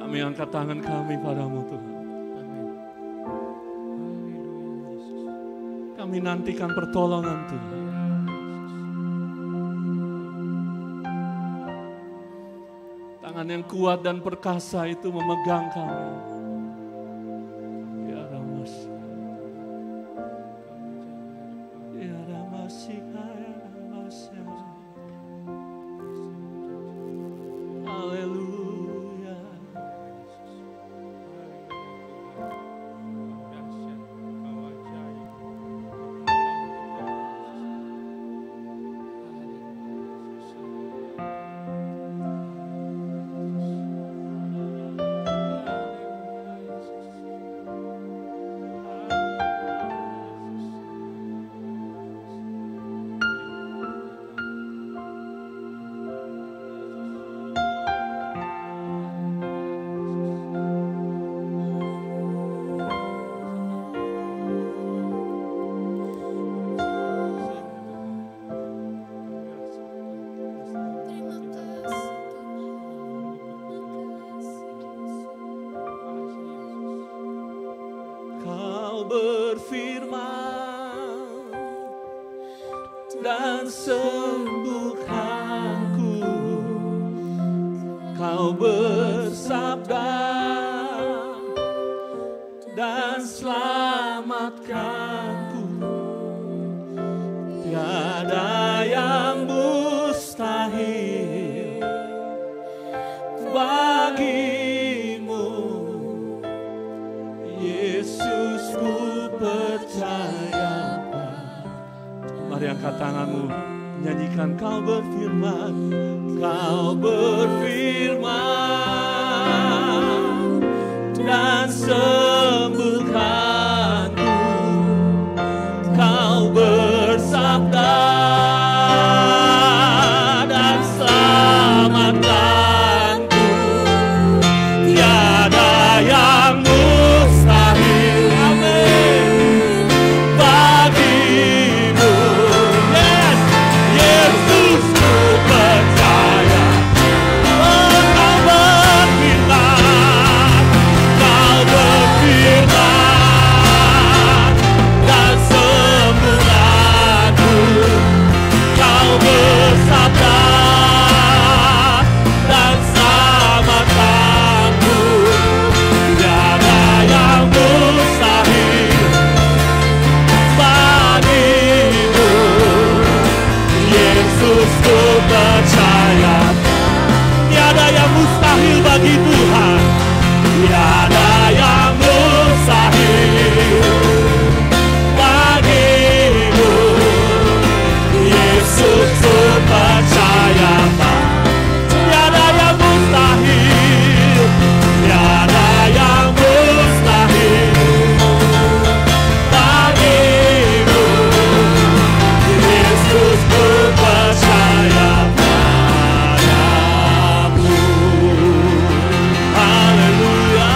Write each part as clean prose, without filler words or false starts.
Kami angkat tangan kami padamu Tuhan. Kami nantikan pertolongan Tuhan. Tangan yang kuat dan perkasa itu memegang kami. Ya Ramas. Ya Ramas. Haleluya. Berfirman dan sembuhkanku, Kau bersabda dan selamatkanku. Tiada yang mustahil bagimu, Yesus, ku percaya. Mari angkat tanganmu, nyanyikan. Kau berfirman, Kau berfirman dan sembuhkanku, Kau bersabda dan selamatkanku. Tiada yang mustahil, amin, bagimu. Yes, Yesus, ku percaya. Oh, Kau berfirman, Kau berfirman dan sembuhkanku, Kau bersabda dan selamatkanku. Tiada yang mustahil bagimu, Yesus, ku percaya. Tiada yang mustahil bagi Tuhan, tiada yang mustahil bagimu, Yesus, ku percaya. Tiada yang mustahil, tiada yang mustahil bagimu, Yesus, ku percaya padamu. Haleluya.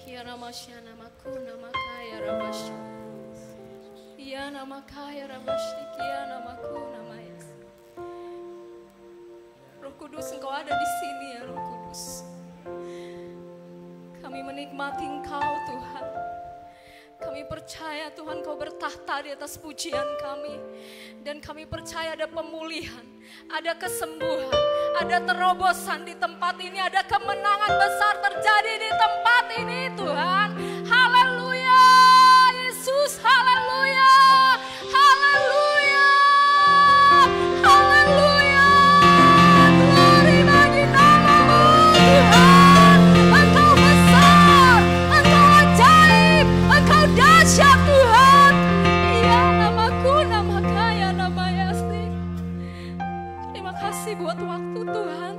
Kia ramasya namaku namakaya rabasya. Ia namakaya rabasya, kia namaku namaya. Roh Kudus, Engkau ada di sini ya Roh Kudus. Kami menikmati Engkau Tuhan. Kami percaya Tuhan Kau bertahta di atas pujian kami. Dan kami percaya ada pemulihan, ada kesembuhan, ada terobosan di tempat ini, ada kemenangan besar terjadi di tempat ini Tuhan. Haleluya Yesus, haleluya, haleluya, haleluya. Glory bagi namamu Tuhan. Engkau besar, Engkau ajaib, Engkau dahsyat Tuhan. Ya namaku namakaya namayasti. Terima kasih buat waktu Tuhan.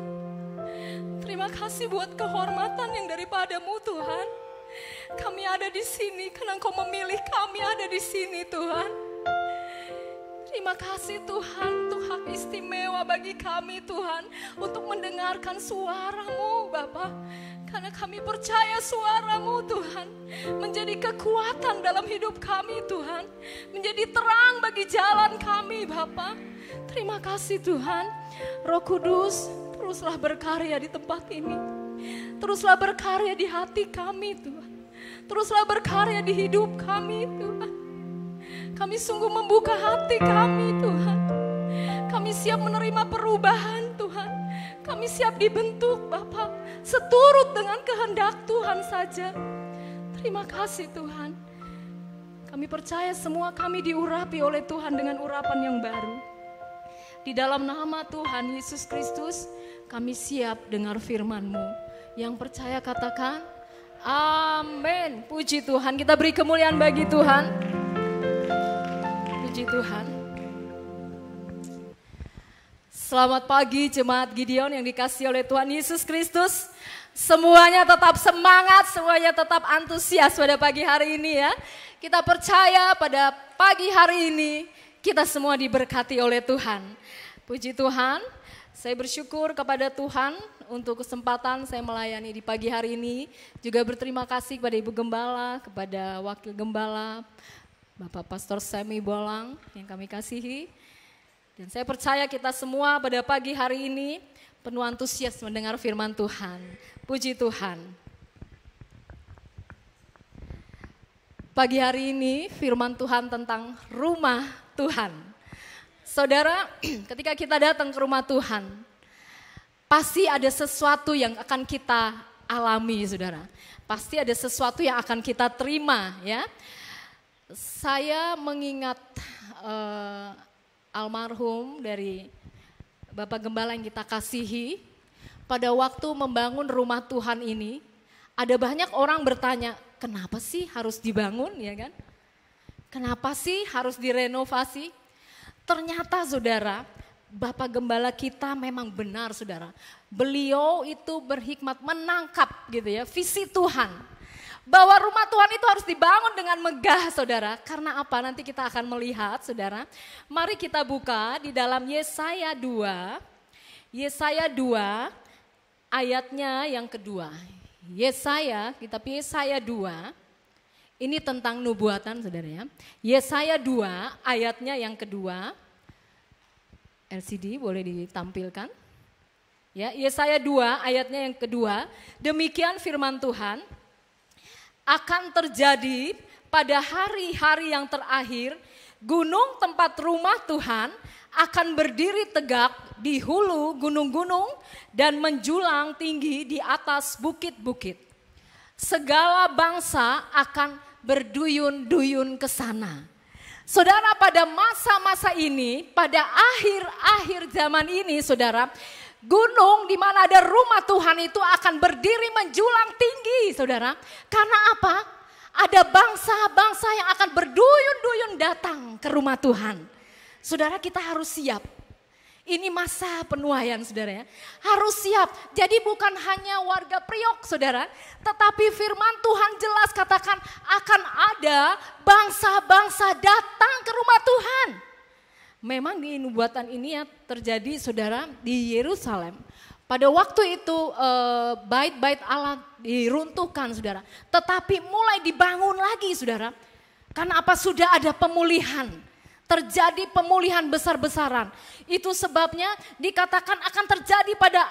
Terima kasih buat kehormatan yang daripadamu Tuhan. Kami ada di sini karena Engkau memilih kami ada di sini Tuhan. Terima kasih Tuhan untuk hak istimewa istimewa bagi kami Tuhan untuk mendengarkan suara-Mu Bapa. Karena kami percaya suara-Mu Tuhan menjadi kekuatan dalam hidup kami Tuhan. Menjadi terang bagi jalan kami Bapa. Terima kasih Tuhan. Roh Kudus, teruslah berkarya di tempat ini. Teruslah berkarya di hati kami Tuhan. Teruslah berkarya di hidup kami Tuhan. Kami sungguh membuka hati kami Tuhan. Kami siap menerima perubahan Tuhan. Kami siap dibentuk Bapa, seturut dengan kehendak Tuhan saja. Terima kasih Tuhan. Kami percaya semua kami diurapi oleh Tuhan dengan urapan yang baru. Di dalam nama Tuhan Yesus Kristus, kami siap dengar firman-Mu. Yang percaya katakan, amin. Puji Tuhan, kita beri kemuliaan bagi Tuhan. Puji Tuhan. Selamat pagi jemaat Gideon yang dikasihi oleh Tuhan Yesus Kristus. Semuanya tetap semangat, semuanya tetap antusias pada pagi hari ini ya. Kita percaya pada pagi hari ini kita semua diberkati oleh Tuhan. Puji Tuhan, saya bersyukur kepada Tuhan untuk kesempatan saya melayani di pagi hari ini. Juga berterima kasih kepada Ibu Gembala, kepada Wakil Gembala, Bapak Pastor Semi Bolang yang kami kasihi. Dan saya percaya kita semua pada pagi hari ini penuh antusias mendengar firman Tuhan. Puji Tuhan. Pagi hari ini firman Tuhan tentang rumah Tuhan. Saudara, ketika kita datang ke rumah Tuhan, pasti ada sesuatu yang akan kita alami, saudara. Pasti ada sesuatu yang akan kita terima, ya. Saya mengingat almarhum dari Bapak Gembala yang kita kasihi, pada waktu membangun rumah Tuhan ini, ada banyak orang bertanya, kenapa sih harus dibangun, ya kan? Kenapa sih harus direnovasi? Ternyata saudara, Bapak Gembala kita memang benar saudara. Beliau itu berhikmat menangkap gitu ya, visi Tuhan. Bahwa rumah Tuhan itu harus dibangun dengan megah saudara. Karena apa? Nanti kita akan melihat saudara. Mari kita buka di dalam Yesaya 2. Yesaya 2 ayatnya yang kedua. Yesaya 2. Ini tentang nubuatan saudara ya. Yesaya 2 ayatnya yang kedua. LCD boleh ditampilkan. Ya, Yesaya 2 ayatnya yang kedua. Demikian firman Tuhan. Akan terjadi pada hari-hari yang terakhir, gunung tempat rumah Tuhan akan berdiri tegak di hulu gunung-gunung dan menjulang tinggi di atas bukit-bukit. Segala bangsa akan berduyun-duyun ke sana. Saudara, pada masa-masa ini, pada akhir-akhir zaman ini, saudara, gunung di mana ada rumah Tuhan itu akan berdiri menjulang tinggi, saudara. Karena apa? Ada bangsa-bangsa yang akan berduyun-duyun datang ke rumah Tuhan. Saudara, kita harus siap. Ini masa penuaian saudara ya. Harus siap. Jadi bukan hanya warga Priok saudara. Tetapi firman Tuhan jelas katakan akan ada bangsa-bangsa datang ke rumah Tuhan. Memang di nubuatan ini ya terjadi saudara di Yerusalem. Pada waktu itu bait-bait Allah diruntuhkan saudara. Tetapi mulai dibangun lagi saudara. Karena apa? Sudah ada pemulihan. Terjadi pemulihan besar-besaran. Itu sebabnya dikatakan akan terjadi pada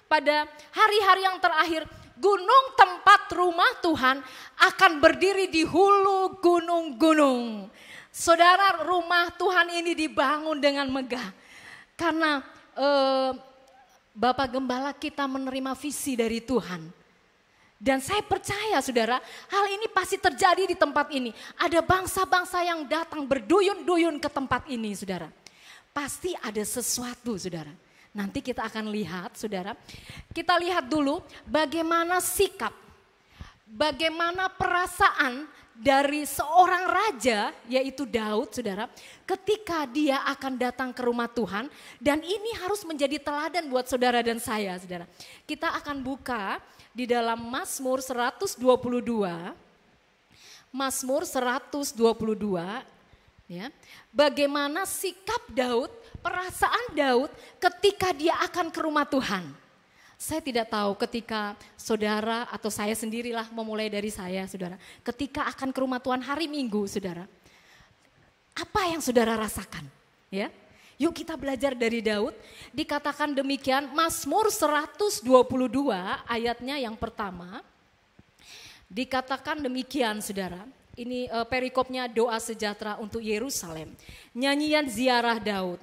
pada hari-hari yang terakhir. Gunung tempat rumah Tuhan akan berdiri di hulu gunung-gunung. Saudara, rumah Tuhan ini dibangun dengan megah. Karena Bapak Gembala kita menerima visi dari Tuhan. Dan saya percaya saudara, hal ini pasti terjadi di tempat ini. Ada bangsa-bangsa yang datang berduyun-duyun ke tempat ini saudara. Pasti ada sesuatu saudara. Nanti kita akan lihat saudara. Kita lihat dulu bagaimana sikap, bagaimana perasaan dari seorang raja yaitu Daud saudara. Ketika dia akan datang ke rumah Tuhan. Dan ini harus menjadi teladan buat saudara dan saya saudara. Kita akan buka di dalam Mazmur 122, Mazmur 122, ya, bagaimana sikap Daud perasaan Daud ketika dia akan ke rumah Tuhan. Saya tidak tahu ketika saudara atau saya sendirilah, memulai dari saya saudara. Ketika akan ke rumah Tuhan hari Minggu saudara. Apa yang saudara rasakan? Ya, yuk kita belajar dari Daud. Dikatakan demikian, Mazmur 122 ayatnya yang pertama. Dikatakan demikian saudara. Ini perikopnya doa sejahtera untuk Yerusalem. Nyanyian ziarah Daud.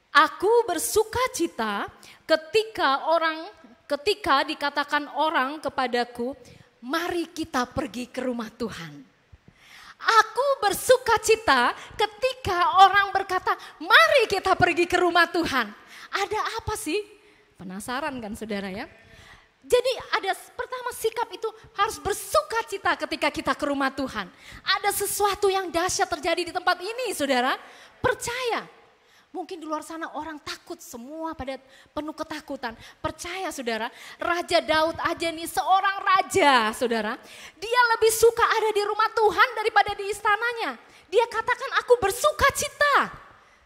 Aku bersuka cita ketika dikatakan orang kepadaku, mari kita pergi ke rumah Tuhan. Aku bersuka cita ketika orang berkata, mari kita pergi ke rumah Tuhan. Ada apa sih? Penasaran kan saudara ya? Jadi ada pertama sikap itu harus bersuka cita ketika kita ke rumah Tuhan. Ada sesuatu yang dahsyat terjadi di tempat ini saudara. Percaya. Mungkin di luar sana orang takut semua pada penuh ketakutan. Percaya saudara, Raja Daud aja nih seorang raja saudara. Dia lebih suka ada di rumah Tuhan daripada di istananya. Dia katakan aku bersuka cita.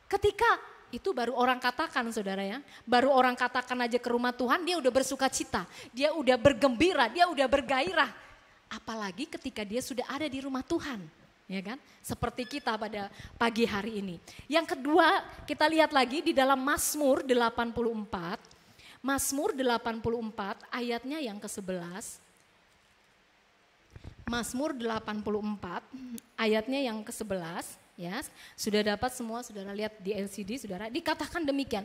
Ketika itu baru orang katakan saudara ya. Baru orang katakan aja ke rumah Tuhan dia udah bersuka cita. Dia udah bergembira, dia udah bergairah. Apalagi ketika dia sudah ada di rumah Tuhan. Ya kan? Seperti kita pada pagi hari ini. Yang kedua kita lihat lagi di dalam Mazmur 84. Mazmur 84 ayatnya yang ke-11. Mazmur 84 ayatnya yang ke-11. Ya, sudah dapat semua saudara lihat di LCD saudara, dikatakan demikian.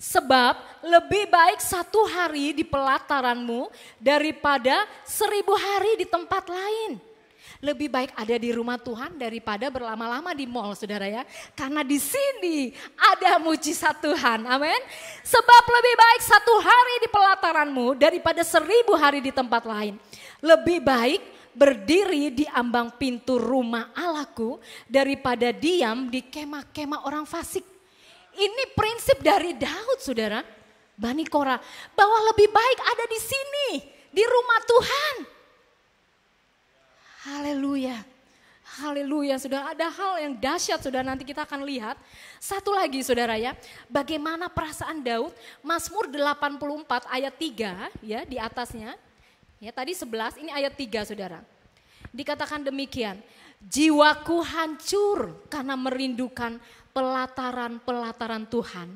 Sebab lebih baik 1 hari di pelataranmu daripada 1000 hari di tempat lain. Lebih baik ada di rumah Tuhan daripada berlama-lama di mall saudara ya. Karena di sini ada mujizat Tuhan, amin. Sebab lebih baik 1 hari di pelataranmu daripada 1000 hari di tempat lain. Lebih baik berdiri di ambang pintu rumah Allahku daripada diam di kemah-kemah orang fasik. Ini prinsip dari Daud saudara, Bani Korah, bahwa lebih baik ada di sini, di rumah Tuhan. Haleluya, haleluya saudara, ada hal yang dahsyat saudara nanti kita akan lihat. Satu lagi saudara ya, bagaimana perasaan Daud, Mazmur 84 ayat 3 ya di atasnya. Ya, tadi 11, ini ayat 3 saudara. Dikatakan demikian, jiwaku hancur karena merindukan pelataran-pelataran Tuhan.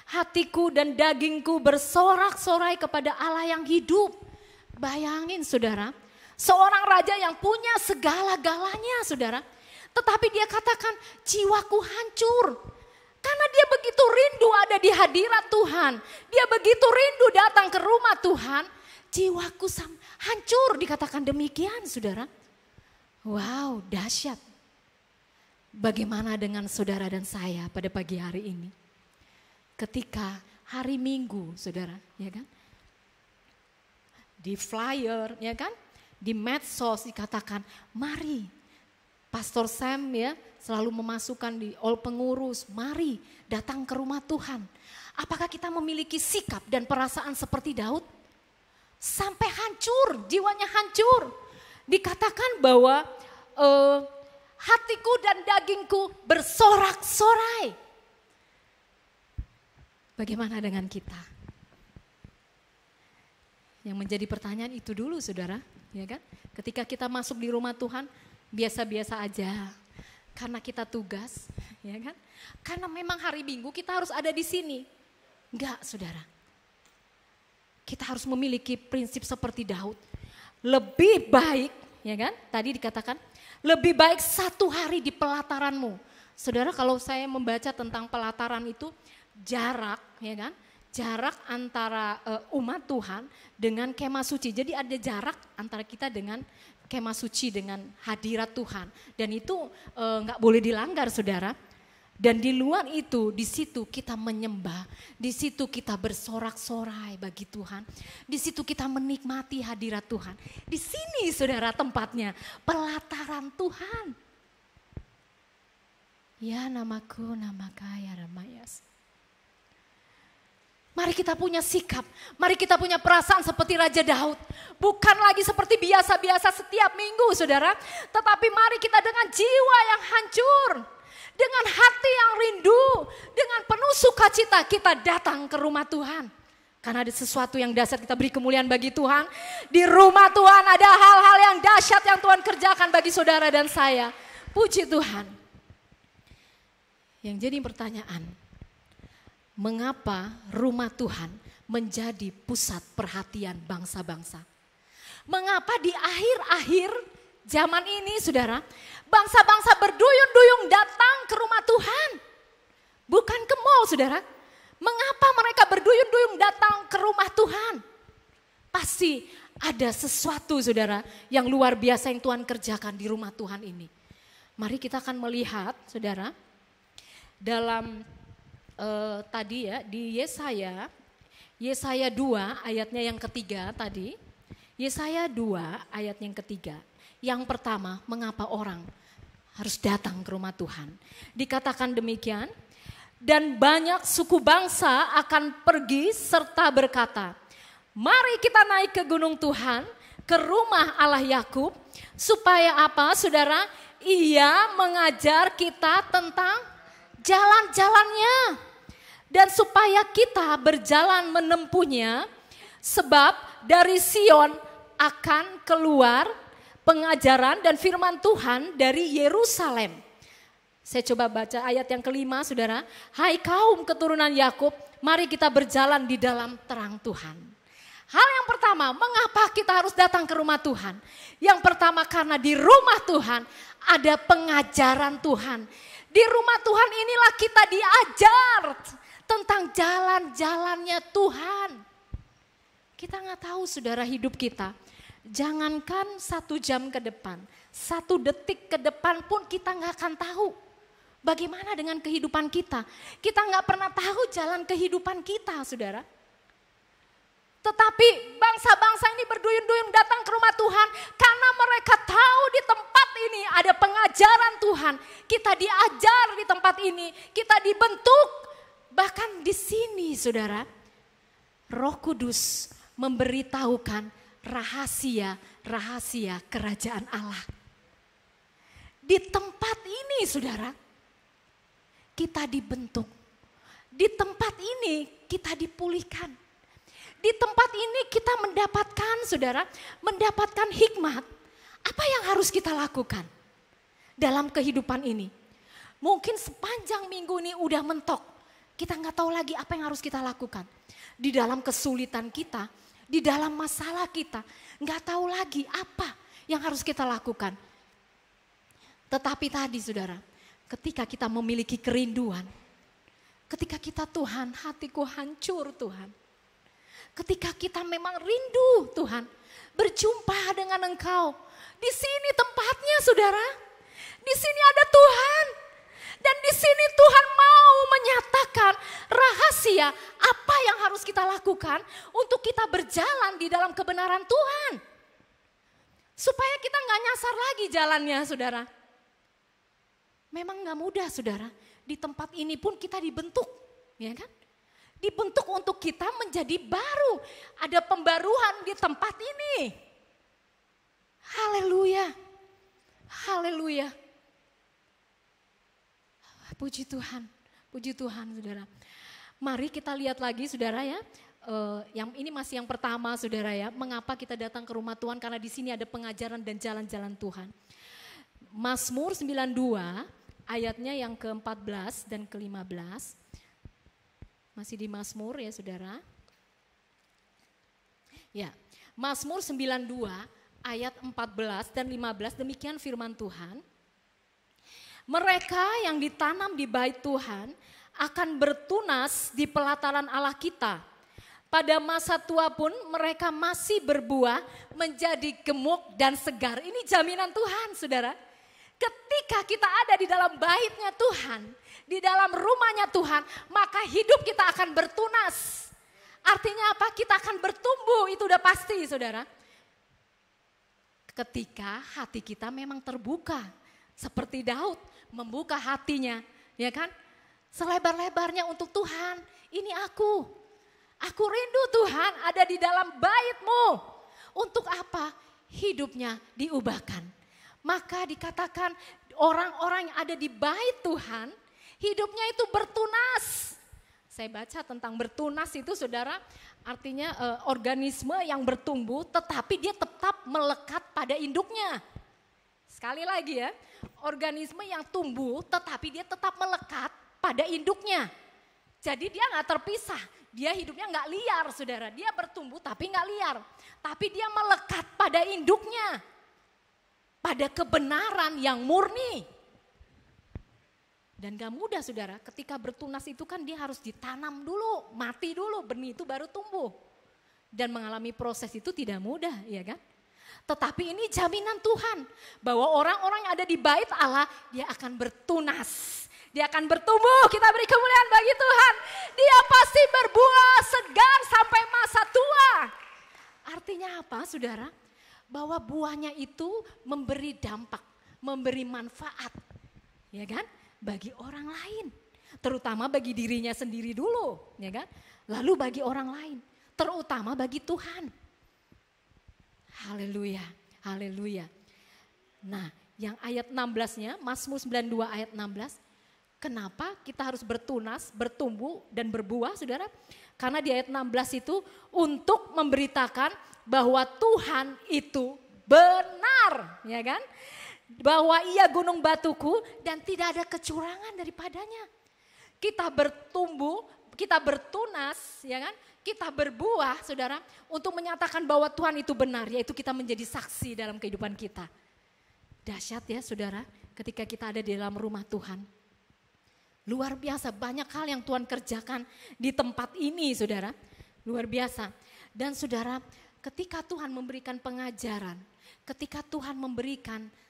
Hatiku dan dagingku bersorak-sorai kepada Allah yang hidup. Bayangin saudara, seorang raja yang punya segala-galanya saudara. Tetapi dia katakan jiwaku hancur. Karena dia begitu rindu ada di hadirat Tuhan. Dia begitu rindu datang ke rumah Tuhan. Jiwaku hancur, dikatakan demikian saudara. Wow, dahsyat. Bagaimana dengan saudara dan saya pada pagi hari ini? Ketika hari Minggu saudara, ya kan? Di flyer, ya kan? Di medsos dikatakan, mari. Pastor Sam ya selalu memasukkan di all pengurus, mari datang ke rumah Tuhan. Apakah kita memiliki sikap dan perasaan seperti Daud? Sampai hancur, jiwanya hancur. Dikatakan bahwa hatiku dan dagingku bersorak-sorai. Bagaimana dengan kita? Yang menjadi pertanyaan itu dulu saudara, ya kan? Ketika kita masuk di rumah Tuhan, biasa-biasa aja. Karena kita tugas, ya kan? Karena memang hari Minggu kita harus ada di sini. Enggak saudara. Kita harus memiliki prinsip seperti Daud. Lebih baik, ya kan? Tadi dikatakan, lebih baik 1 hari di pelataranmu. Saudara, kalau saya membaca tentang pelataran itu jarak, ya kan? Jarak antara umat Tuhan dengan kemah suci. Jadi ada jarak antara kita dengan kemah suci, dengan hadirat Tuhan. Dan itu nggak boleh dilanggar, saudara. Dan di luar itu, di situ kita menyembah, di situ kita bersorak-sorai bagi Tuhan, di situ kita menikmati hadirat Tuhan. Di sini saudara tempatnya, pelataran Tuhan. Ya namaku, nama kaya Ramayas. Mari kita punya sikap, mari kita punya perasaan seperti Raja Daud. Bukan lagi seperti biasa-biasa setiap minggu saudara, tetapi mari kita dengan jiwa yang hancur. Dengan hati yang rindu, dengan penuh sukacita kita datang ke rumah Tuhan. Karena ada sesuatu yang dahsyat, kita beri kemuliaan bagi Tuhan. Di rumah Tuhan ada hal-hal yang dahsyat yang Tuhan kerjakan bagi saudara dan saya. Puji Tuhan. Yang jadi pertanyaan, mengapa rumah Tuhan menjadi pusat perhatian bangsa-bangsa? Mengapa di akhir-akhir zaman ini saudara, bangsa-bangsa berduyun-duyun datang ke rumah Tuhan? Bukan ke mall saudara. Mengapa mereka berduyun-duyun datang ke rumah Tuhan? Pasti ada sesuatu saudara yang luar biasa yang Tuhan kerjakan di rumah Tuhan ini. Mari kita akan melihat saudara dalam tadi ya di Yesaya 2 ayatnya yang ketiga tadi. Yesaya 2 ayat yang ketiga. Yang pertama, mengapa orang harus datang ke rumah Tuhan? Dikatakan demikian, dan banyak suku bangsa akan pergi serta berkata, mari kita naik ke gunung Tuhan, ke rumah Allah Yakub, supaya apa saudara? Ia mengajar kita tentang jalan-jalannya. Dan supaya kita berjalan menempuhnya, sebab dari Sion akan keluar pengajaran dan firman Tuhan dari Yerusalem. Saya coba baca ayat yang kelima saudara. Hai kaum keturunan Yakub, mari kita berjalan di dalam terang Tuhan. Hal yang pertama, mengapa kita harus datang ke rumah Tuhan? Yang pertama karena di rumah Tuhan ada pengajaran Tuhan. Di rumah Tuhan inilah kita diajar tentang jalan-jalannya Tuhan. Kita nggak tahu saudara hidup kita. Jangankan 1 jam ke depan, 1 detik ke depan pun kita nggak akan tahu. Bagaimana dengan kehidupan kita? Kita nggak pernah tahu jalan kehidupan kita, saudara. Tetapi bangsa-bangsa ini berduyun-duyun datang ke rumah Tuhan karena mereka tahu di tempat ini ada pengajaran Tuhan. Kita diajar di tempat ini, kita dibentuk. Bahkan di sini, saudara, Roh Kudus memberitahukan rahasia-rahasia kerajaan Allah. Di tempat ini, saudara, kita dibentuk. Di tempat ini kita dipulihkan. Di tempat ini kita mendapatkan, saudara, mendapatkan hikmat. Apa yang harus kita lakukan dalam kehidupan ini? Mungkin sepanjang minggu ini udah mentok. Kita nggak tahu lagi apa yang harus kita lakukan. Di dalam kesulitan kita, di dalam masalah kita, nggak tahu lagi apa yang harus kita lakukan. Tetapi tadi saudara, ketika kita memiliki kerinduan, ketika kita Tuhan, hatiku hancur Tuhan. Ketika kita memang rindu Tuhan, berjumpa dengan Engkau. Di sini tempatnya saudara, di sini ada Tuhan. Dan di sini Tuhan mau menyatakan rahasia apa yang harus kita lakukan untuk kita berjalan di dalam kebenaran Tuhan. Supaya kita nggak nyasar lagi jalannya saudara. Memang nggak mudah saudara, di tempat ini pun kita dibentuk, ya kan? Dibentuk untuk kita menjadi baru, ada pembaruan di tempat ini. Haleluya, haleluya. Puji Tuhan saudara. Mari kita lihat lagi saudara ya, yang ini masih yang pertama saudara ya, mengapa kita datang ke rumah Tuhan, karena di sini ada pengajaran dan jalan-jalan Tuhan. Mazmur 92 ayatnya yang ke-14 dan ke-15. Masih di Mazmur ya saudara. Ya, Mazmur 92 ayat 14 dan 15, demikian firman Tuhan. Mereka yang ditanam di bait Tuhan akan bertunas di pelataran Allah kita. Pada masa tua pun mereka masih berbuah menjadi gemuk dan segar. Ini jaminan Tuhan saudara. Ketika kita ada di dalam baitnya Tuhan, di dalam rumahnya Tuhan, maka hidup kita akan bertunas. Artinya apa? Kita akan bertumbuh, itu udah pasti saudara. Ketika hati kita memang terbuka, seperti Daud membuka hatinya, ya kan? Selebar-lebarnya untuk Tuhan. Ini aku rindu Tuhan ada di dalam bait-Mu. Untuk apa? Hidupnya diubahkan. Maka dikatakan orang-orang yang ada di bait Tuhan, hidupnya itu bertunas. Saya baca tentang bertunas itu saudara, artinya organisme yang bertumbuh tetapi dia tetap melekat pada induknya. Sekali lagi ya, organisme yang tumbuh tetapi dia tetap melekat pada induknya. Jadi dia gak terpisah, dia hidupnya gak liar saudara. Dia bertumbuh tapi gak liar, tapi dia melekat pada induknya. Pada kebenaran yang murni. Dan gak mudah saudara, ketika bertunas itu kan dia harus ditanam dulu, mati dulu, benih itu baru tumbuh. Dan mengalami proses itu tidak mudah, ya kan? Tetapi ini jaminan Tuhan, bahwa orang-orang yang ada di bait Allah, dia akan bertunas. Dia akan bertumbuh, kita beri kemuliaan bagi Tuhan. Dia pasti berbuah segar sampai masa tua. Artinya apa saudara? Bahwa buahnya itu memberi dampak, memberi manfaat. Ya kan? Bagi orang lain, terutama bagi dirinya sendiri dulu, ya kan? Lalu bagi orang lain, terutama bagi Tuhan. Haleluya, haleluya. Nah, yang ayat 16-nya, Mazmur 92 ayat 16, kenapa kita harus bertunas, bertumbuh dan berbuah, saudara? Karena di ayat 16 itu untuk memberitakan bahwa Tuhan itu benar, ya kan? Bahwa ia gunung batuku dan tidak ada kecurangan daripadanya. Kita bertumbuh, kita bertunas, ya kan? Kita berbuah, saudara, untuk menyatakan bahwa Tuhan itu benar, yaitu kita menjadi saksi dalam kehidupan kita. Dahsyat ya saudara, ketika kita ada di dalam rumah Tuhan. Luar biasa, banyak hal yang Tuhan kerjakan di tempat ini saudara. Luar biasa. Dan saudara, ketika Tuhan memberikan pengajaran, ketika Tuhan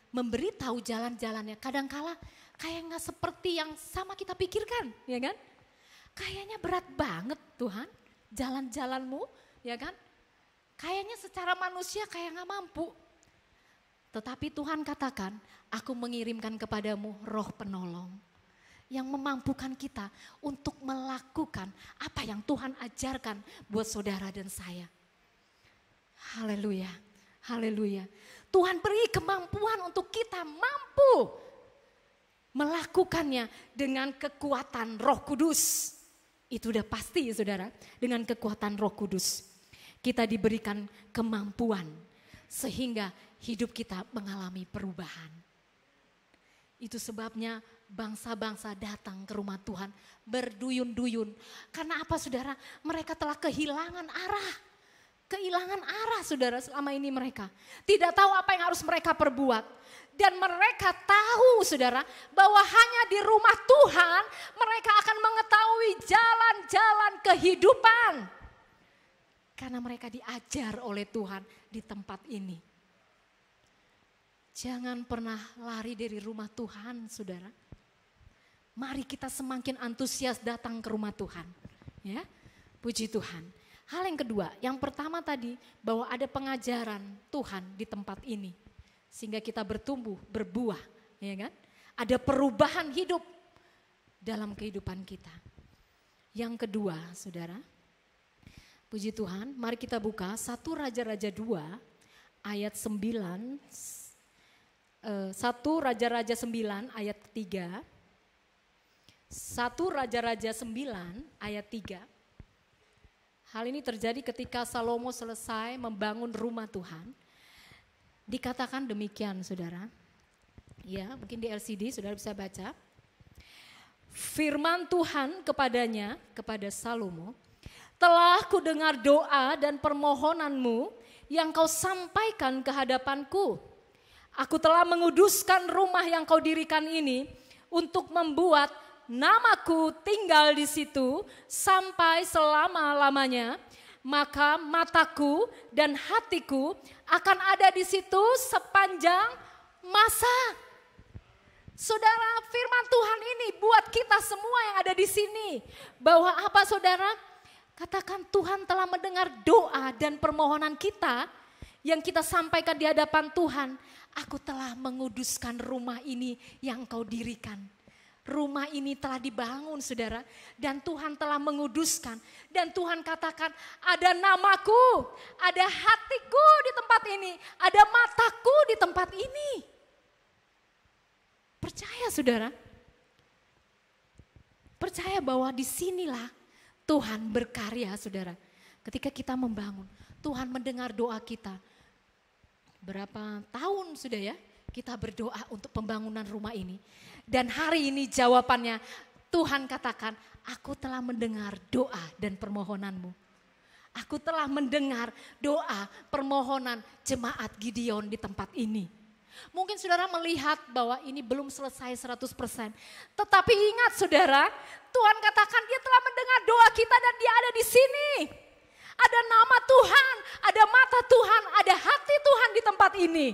memberitahu jalan-jalannya, kadangkala kayak gak seperti yang sama kita pikirkan, ya kan? Kayaknya berat banget Tuhan, jalan-jalanmu, ya kan? Kayaknya secara manusia kayak gak mampu. Tetapi Tuhan katakan, aku mengirimkan kepadamu roh penolong yang memampukan kita untuk melakukan apa yang Tuhan ajarkan buat saudara dan saya. Haleluya, haleluya. Tuhan beri kemampuan untuk kita mampu melakukannya dengan kekuatan Roh Kudus. Itu udah pasti saudara, dengan kekuatan Roh Kudus. Kita diberikan kemampuan sehingga hidup kita mengalami perubahan. Itu sebabnya bangsa-bangsa datang ke rumah Tuhan berduyun-duyun. Karena apa saudara? Mereka telah kehilangan arah. Kehilangan arah saudara selama ini mereka. Tidak tahu apa yang harus mereka perbuat. Dan mereka tahu saudara bahwa hanya di rumah Tuhan mereka akan mengetahui jalan-jalan kehidupan. Karena mereka diajar oleh Tuhan di tempat ini. Jangan pernah lari dari rumah Tuhan saudara. Mari kita semakin antusias datang ke rumah Tuhan. Ya, puji Tuhan. Hal yang kedua, yang pertama tadi bahwa ada pengajaran Tuhan di tempat ini. Sehingga kita bertumbuh, berbuah, ya kan? Ada perubahan hidup dalam kehidupan kita. Yang kedua, saudara, puji Tuhan, mari kita buka 1 Raja-Raja 2 ayat 9, 1 Raja-Raja 9 ayat 3, 1 Raja-Raja 9 ayat 3. Hal ini terjadi ketika Salomo selesai membangun rumah Tuhan. Dikatakan demikian saudara. Ya, mungkin di LCD saudara bisa baca. Firman Tuhan kepadanya, kepada Salomo, telah kudengar doa dan permohonanmu yang kau sampaikan ke hadapanku. Aku telah menguduskan rumah yang kau dirikan ini untuk membuat namaku tinggal di situ sampai selama-lamanya. Maka mataku dan hatiku akan ada di situ sepanjang masa. Saudara, firman Tuhan ini buat kita semua yang ada di sini. Bahwa apa saudara? Katakan Tuhan telah mendengar doa dan permohonan kita yang kita sampaikan di hadapan Tuhan. Aku telah menguduskan rumah ini yang kau dirikan. Rumah ini telah dibangun saudara, dan Tuhan telah menguduskan. Dan Tuhan katakan ada namaku, ada hatiku di tempat ini, ada mataku di tempat ini. Percaya saudara. Percaya bahwa disinilah Tuhan berkarya saudara. Ketika kita membangun, Tuhan mendengar doa kita. Berapa tahun sudah ya kita berdoa untuk pembangunan rumah ini. Dan hari ini jawabannya Tuhan katakan, aku telah mendengar doa dan permohonanmu. Aku telah mendengar doa permohonan jemaat Gideon di tempat ini. Mungkin saudara melihat bahwa ini belum selesai 100%. Tetapi ingat saudara, Tuhan katakan dia telah mendengar doa kita dan dia ada di sini. Ada nama Tuhan, ada mata Tuhan, ada hati Tuhan di tempat ini.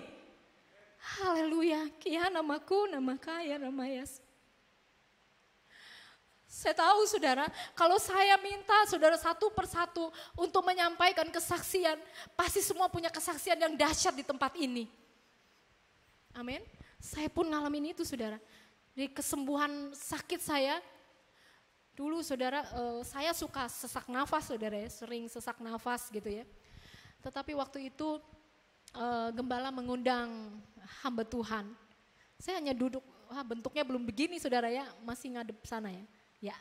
Haleluya, kia namaku, nama kaya, nama Yesus. Saya tahu saudara, kalau saya minta saudara satu persatu untuk menyampaikan kesaksian, pasti semua punya kesaksian yang dahsyat di tempat ini. Amin. Saya pun ngalamin itu saudara. Di kesembuhan sakit saya, dulu saudara saya suka sesak nafas saudara ya, sering sesak nafas gitu ya. Tetapi waktu itu gembala mengundang hamba Tuhan. Saya hanya duduk, bentuknya belum begini saudara ya, masih ngadep sana ya. Ya,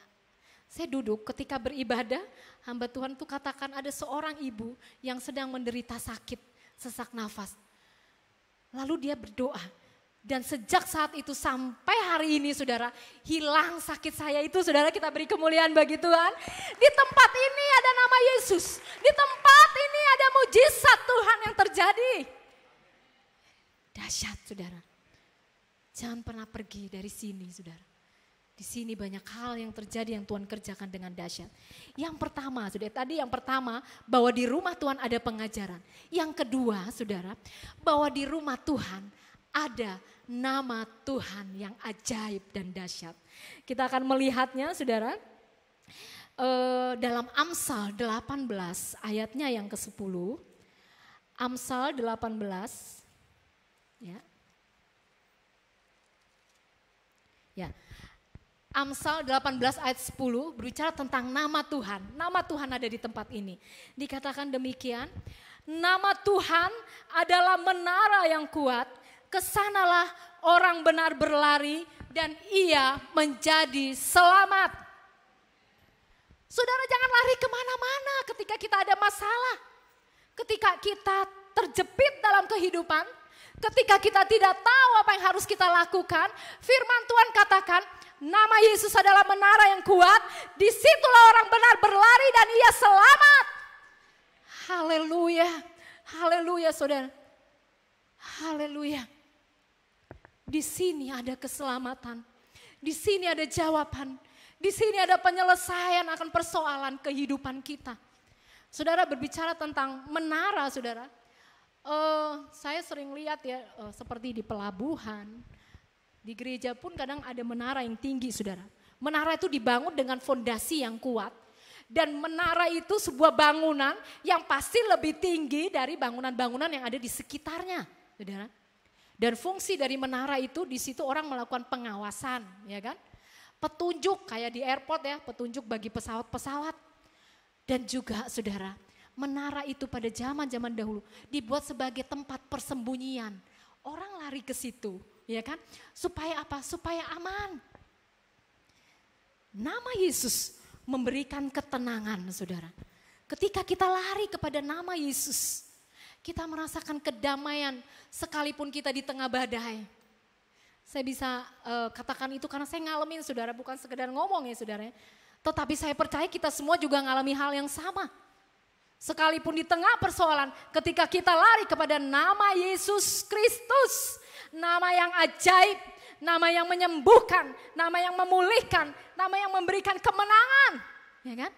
saya duduk ketika beribadah, hamba Tuhan tuh katakan ada seorang ibu yang sedang menderita sakit, sesak nafas. Lalu dia berdoa. Dan sejak saat itu sampai hari ini saudara, hilang sakit saya itu saudara, kita beri kemuliaan bagi Tuhan. Di tempat ini ada nama Yesus. Di tempat ini ada mujizat Tuhan yang terjadi. Dahsyat saudara. Jangan pernah pergi dari sini saudara. Di sini banyak hal yang terjadi yang Tuhan kerjakan dengan dahsyat. Yang pertama, saudara, tadi yang pertama bahwa di rumah Tuhan ada pengajaran. Yang kedua, saudara, bahwa di rumah Tuhan ada nama Tuhan yang ajaib dan dahsyat. Kita akan melihatnya, saudara, dalam Amsal 18 ayatnya yang ke-10. Amsal 18, ya. Ya. Amsal 18 ayat 10 berbicara tentang nama Tuhan. Nama Tuhan ada di tempat ini. Dikatakan demikian, nama Tuhan adalah menara yang kuat, kesanalah orang benar berlari dan ia menjadi selamat. Saudara jangan lari kemana-mana ketika kita ada masalah. Ketika kita terjepit dalam kehidupan, ketika kita tidak tahu apa yang harus kita lakukan, firman Tuhan katakan, nama Yesus adalah menara yang kuat, disitulah orang benar berlari dan ia selamat. Haleluya, haleluya saudara. Haleluya. Di sini ada keselamatan, di sini ada jawaban, di sini ada penyelesaian akan persoalan kehidupan kita. Saudara berbicara tentang menara saudara, saya sering lihat ya seperti di pelabuhan, di gereja pun kadang ada menara yang tinggi saudara. Menara itu dibangun dengan fondasi yang kuat. Dan menara itu sebuah bangunan yang pasti lebih tinggi dari bangunan-bangunan yang ada di sekitarnya. Saudara. Dan fungsi dari menara itu di situ orang melakukan pengawasan, ya kan? Petunjuk kayak di airport ya, petunjuk bagi pesawat-pesawat. Dan juga saudara, menara itu pada zaman-zaman dahulu dibuat sebagai tempat persembunyian. Orang lari ke situ, ya kan? Supaya apa? Supaya aman. Nama Yesus memberikan ketenangan, saudara. Ketika kita lari kepada nama Yesus, kita merasakan kedamaian sekalipun kita di tengah badai. Saya bisa katakan itu karena saya ngalamin saudara, bukan sekedar ngomong ya saudara. Tetapi saya percaya kita semua juga ngalami hal yang sama. Sekalipun di tengah persoalan, ketika kita lari kepada nama Yesus Kristus, nama yang ajaib, nama yang menyembuhkan, nama yang memulihkan, nama yang memberikan kemenangan, ya kan?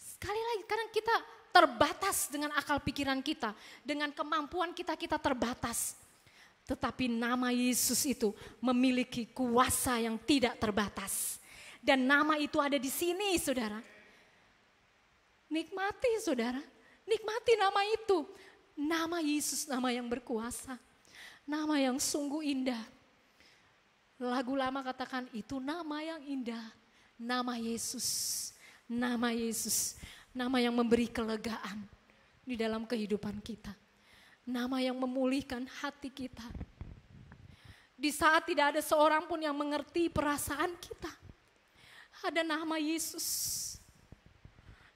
Sekali lagi, kadang kita terbatas dengan akal pikiran kita, dengan kemampuan kita terbatas. Tetapi nama Yesus itu memiliki kuasa yang tidak terbatas. Dan nama itu ada di sini, saudara. Nikmati, saudara. Nikmati nama itu. Nama Yesus, nama yang berkuasa. Nama yang sungguh indah. Lagu lama katakan itu nama yang indah. Nama Yesus. Nama Yesus. Nama yang memberi kelegaan di dalam kehidupan kita. Nama yang memulihkan hati kita. Di saat tidak ada seorang pun yang mengerti perasaan kita. Ada nama Yesus.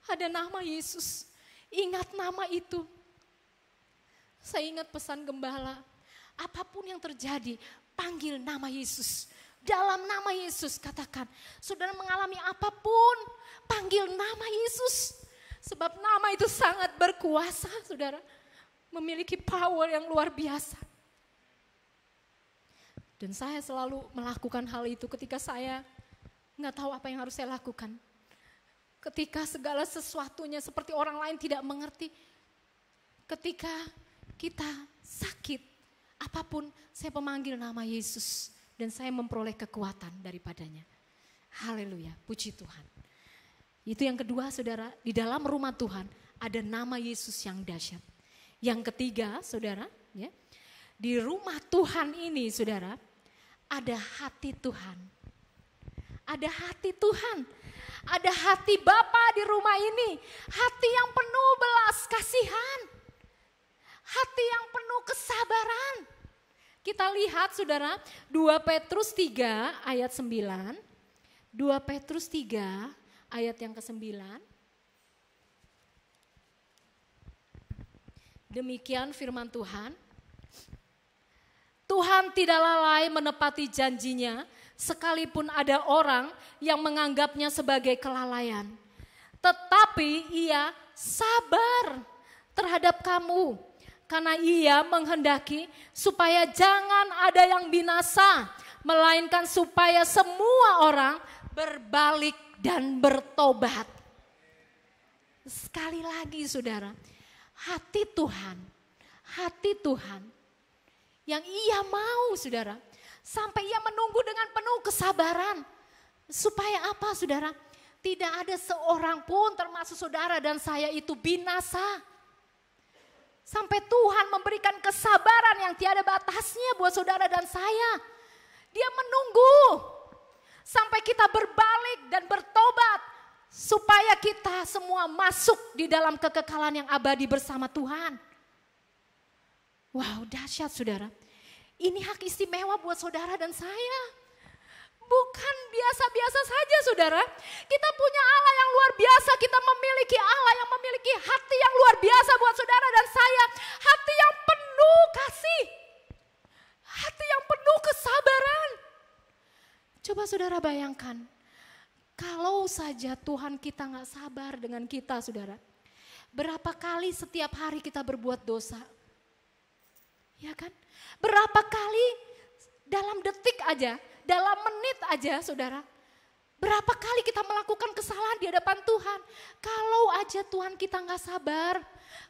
Ada nama Yesus. Ingat nama itu. Saya ingat pesan gembala. Apapun yang terjadi, panggil nama Yesus. Dalam nama Yesus katakan, saudara mengalami apapun, panggil nama Yesus. Sebab nama itu sangat berkuasa, saudara. Memiliki power yang luar biasa. Dan saya selalu melakukan hal itu ketika saya nggak tahu apa yang harus saya lakukan. Ketika segala sesuatunya seperti orang lain tidak mengerti. Ketika kita sakit, apapun saya memanggil nama Yesus. Dan saya memperoleh kekuatan daripadanya. Haleluya, puji Tuhan. Itu yang kedua saudara, di dalam rumah Tuhan ada nama Yesus yang dahsyat. Yang ketiga saudara, ya, di rumah Tuhan ini saudara, ada hati Tuhan. Ada hati Tuhan. Ada hati Bapa di rumah ini. Hati yang penuh belas kasihan. Hati yang penuh kesabaran. Kita lihat saudara, 2 Petrus 3 ayat 9. 2 Petrus 3 ayat yang ke-9. Demikian firman Tuhan. Tuhan tidak lalai menepati janjinya, sekalipun ada orang yang menganggapnya sebagai kelalaian. Tetapi ia sabar terhadap kamu, karena ia menghendaki supaya jangan ada yang binasa, melainkan supaya semua orang berbalik dan bertobat. Sekali lagi saudara, hati Tuhan yang ia mau saudara, sampai ia menunggu dengan penuh kesabaran. Supaya apa saudara? Tidak ada seorang pun termasuk saudara dan saya itu binasa. Sampai Tuhan memberikan kesabaran yang tiada batasnya buat saudara dan saya. Dia menunggu sampai kita berbalik dan bertobat. Supaya kita semua masuk di dalam kekekalan yang abadi bersama Tuhan. Wow, dahsyat saudara. Ini hak istimewa buat saudara dan saya. Bukan biasa-biasa saja saudara. Kita punya Allah yang luar biasa. Kita memiliki Allah yang memiliki hati yang luar biasa buat saudara dan saya. Hati yang penuh kasih. Hati yang penuh kesabaran. Coba saudara bayangkan. Kalau saja Tuhan kita gak sabar dengan kita saudara. Berapa kali setiap hari kita berbuat dosa. Ya kan? Berapa kali dalam detik aja, dalam menit aja saudara. Berapa kali kita melakukan kesalahan di hadapan Tuhan. Kalau aja Tuhan kita gak sabar.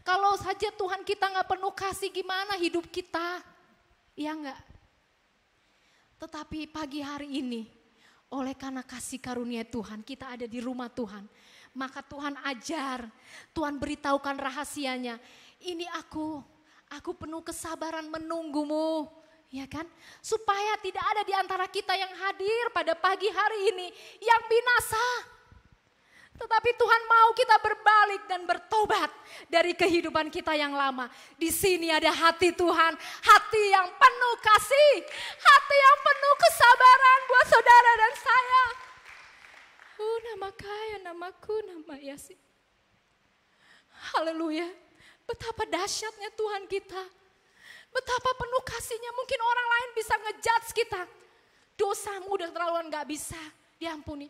Kalau saja Tuhan kita gak penuh kasih, gimana hidup kita. Iya gak? Tetapi pagi hari ini, oleh karena kasih karunia Tuhan, kita ada di rumah Tuhan. Maka Tuhan ajar, Tuhan beritahukan rahasianya. Ini aku penuh kesabaran menunggumu, ya kan? Supaya tidak ada di antara kita yang hadir pada pagi hari ini yang binasa. Tetapi Tuhan mau kita berbalik dan bertobat dari kehidupan kita yang lama. Di sini ada hati Tuhan, hati yang penuh kasih, hati yang penuh kesabaran buat saudara dan saya. Nama kaya, namaku, nama Yesus. Haleluya. Betapa dahsyatnya Tuhan kita. Betapa penuh kasihnya. Mungkin orang lain bisa ngejudge kita. Dosamu udah terlaluan gak bisa diampuni.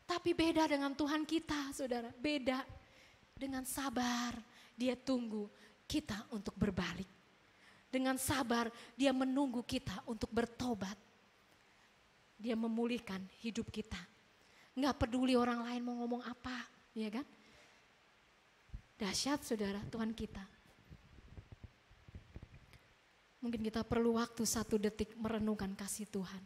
Tapi beda dengan Tuhan kita saudara. Beda. Dengan sabar dia tunggu kita untuk berbalik. Dengan sabar dia menunggu kita untuk bertobat. Dia memulihkan hidup kita. Gak peduli orang lain mau ngomong apa. Ya kan? Dahsyat saudara Tuhan kita. Mungkin kita perlu waktu 1 detik merenungkan kasih Tuhan.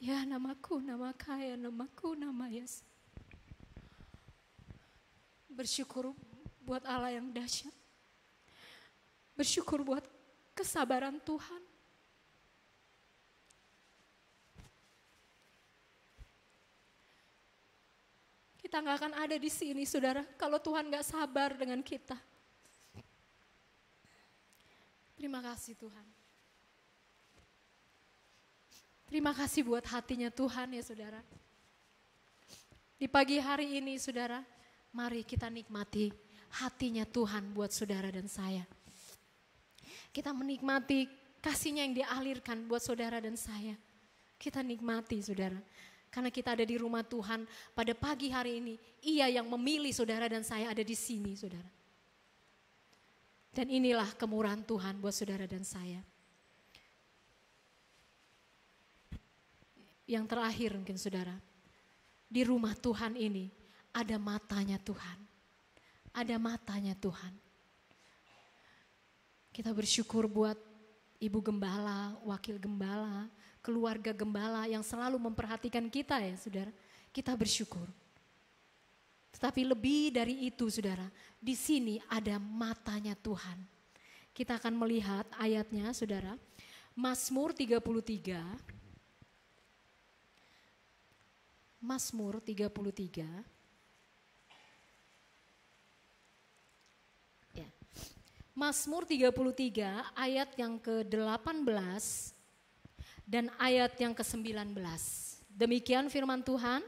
Ya namaku, nama kaya, namaku, nama Yesus. Bersyukur buat Allah yang dahsyat. Bersyukur buat kesabaran Tuhan. Kita gak akan ada di sini saudara kalau Tuhan gak sabar dengan kita. Terima kasih Tuhan. Terima kasih buat hatinya Tuhan ya saudara. Di pagi hari ini saudara, mari kita nikmati hatinya Tuhan buat saudara dan saya. Kita menikmati kasihnya yang dialirkan buat saudara dan saya. Kita nikmati saudara. Karena kita ada di rumah Tuhan pada pagi hari ini. Ia yang memilih saudara dan saya ada di sini saudara. Dan inilah kemurahan Tuhan buat saudara dan saya. Yang terakhir mungkin saudara. Di rumah Tuhan ini ada matanya Tuhan. Ada matanya Tuhan. Kita bersyukur buat Ibu Gembala, Wakil Gembala, keluarga Gembala yang selalu memperhatikan kita ya saudara. Kita bersyukur. Tetapi lebih dari itu saudara, di sini ada matanya Tuhan. Kita akan melihat ayatnya saudara. Mazmur 33. Mazmur 33. Ya. Mazmur 33 ayat yang ke-18 dan ayat yang ke-19. Demikian firman Tuhan.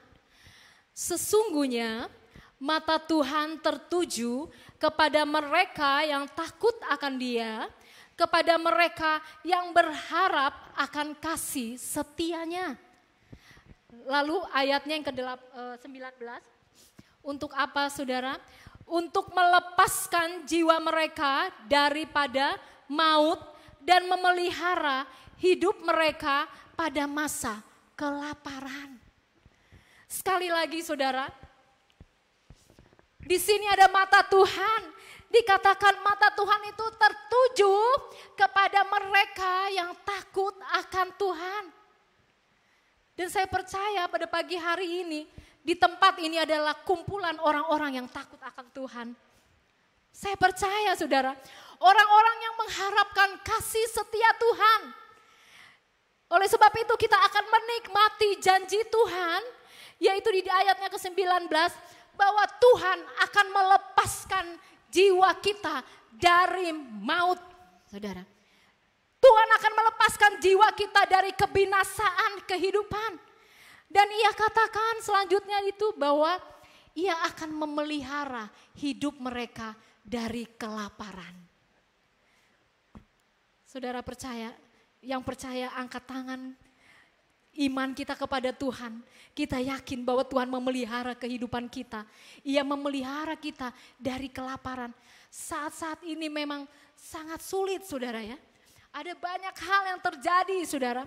Sesungguhnya mata Tuhan tertuju kepada mereka yang takut akan Dia, kepada mereka yang berharap akan kasih setianya. Lalu ayatnya yang ke-19. Untuk apa saudara? Untuk melepaskan jiwa mereka daripada maut dan memelihara hidup mereka pada masa kelaparan. Sekali lagi saudara, di sini ada mata Tuhan. Dikatakan mata Tuhan itu tertuju kepada mereka yang takut akan Tuhan. Dan saya percaya pada pagi hari ini, di tempat ini adalah kumpulan orang-orang yang takut akan Tuhan. Saya percaya saudara, orang-orang yang mengharapkan kasih setia Tuhan. Oleh sebab itu kita akan menikmati janji Tuhan, yaitu di ayatnya ke-19, bahwa Tuhan akan melepaskan jiwa kita dari maut. Saudara, Tuhan akan melepaskan jiwa kita dari kebinasaan kehidupan. Dan ia katakan selanjutnya itu bahwa ia akan memelihara hidup mereka dari kelaparan. Saudara percaya, yang percaya angkat tangan, iman kita kepada Tuhan. Kita yakin bahwa Tuhan memelihara kehidupan kita. Ia memelihara kita dari kelaparan. Saat-saat ini memang sangat sulit saudara ya. Ada banyak hal yang terjadi saudara.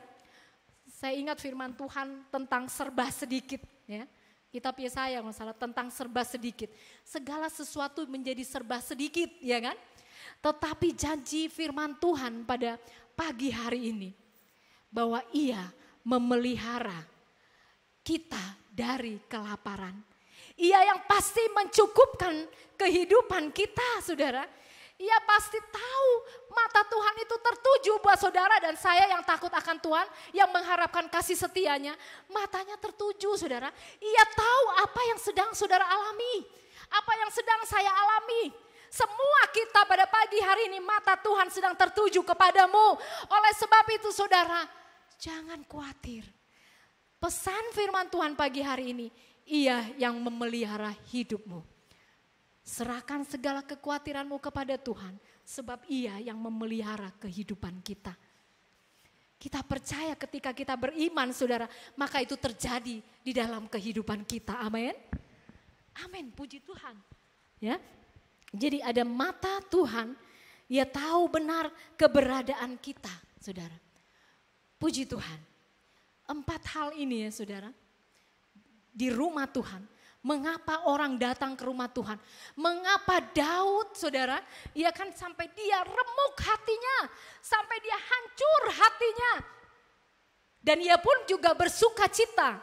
Saya ingat firman Tuhan tentang serba sedikit ya. Kitab Yesaya masalah tentang serba sedikit. Segala sesuatu menjadi serba sedikit ya kan. Tetapi janji firman Tuhan pada pagi hari ini. Bahwa ia memelihara kita dari kelaparan. Ia yang pasti mencukupkan kehidupan kita saudara. Ia pasti tahu mata Tuhan itu tertuju buat saudara dan saya yang takut akan Tuhan, yang mengharapkan kasih setianya. Matanya tertuju saudara. Ia tahu apa yang sedang saudara alami, apa yang sedang saya alami. Semua kita pada pagi hari ini mata Tuhan sedang tertuju kepadamu. Oleh sebab itu saudara, jangan khawatir. Pesan firman Tuhan pagi hari ini, ia yang memelihara hidupmu. Serahkan segala kekhawatiranmu kepada Tuhan, sebab ia yang memelihara kehidupan kita. Kita percaya ketika kita beriman saudara, maka itu terjadi di dalam kehidupan kita. Amin. Amin, puji Tuhan. Ya. Jadi ada mata Tuhan, ia tahu benar keberadaan kita saudara. Puji Tuhan. 4 hal ini ya saudara, di rumah Tuhan. Mengapa orang datang ke rumah Tuhan? Mengapa Daud saudara, ia kan sampai dia remuk hatinya, sampai dia hancur hatinya. Dan ia pun juga bersuka cita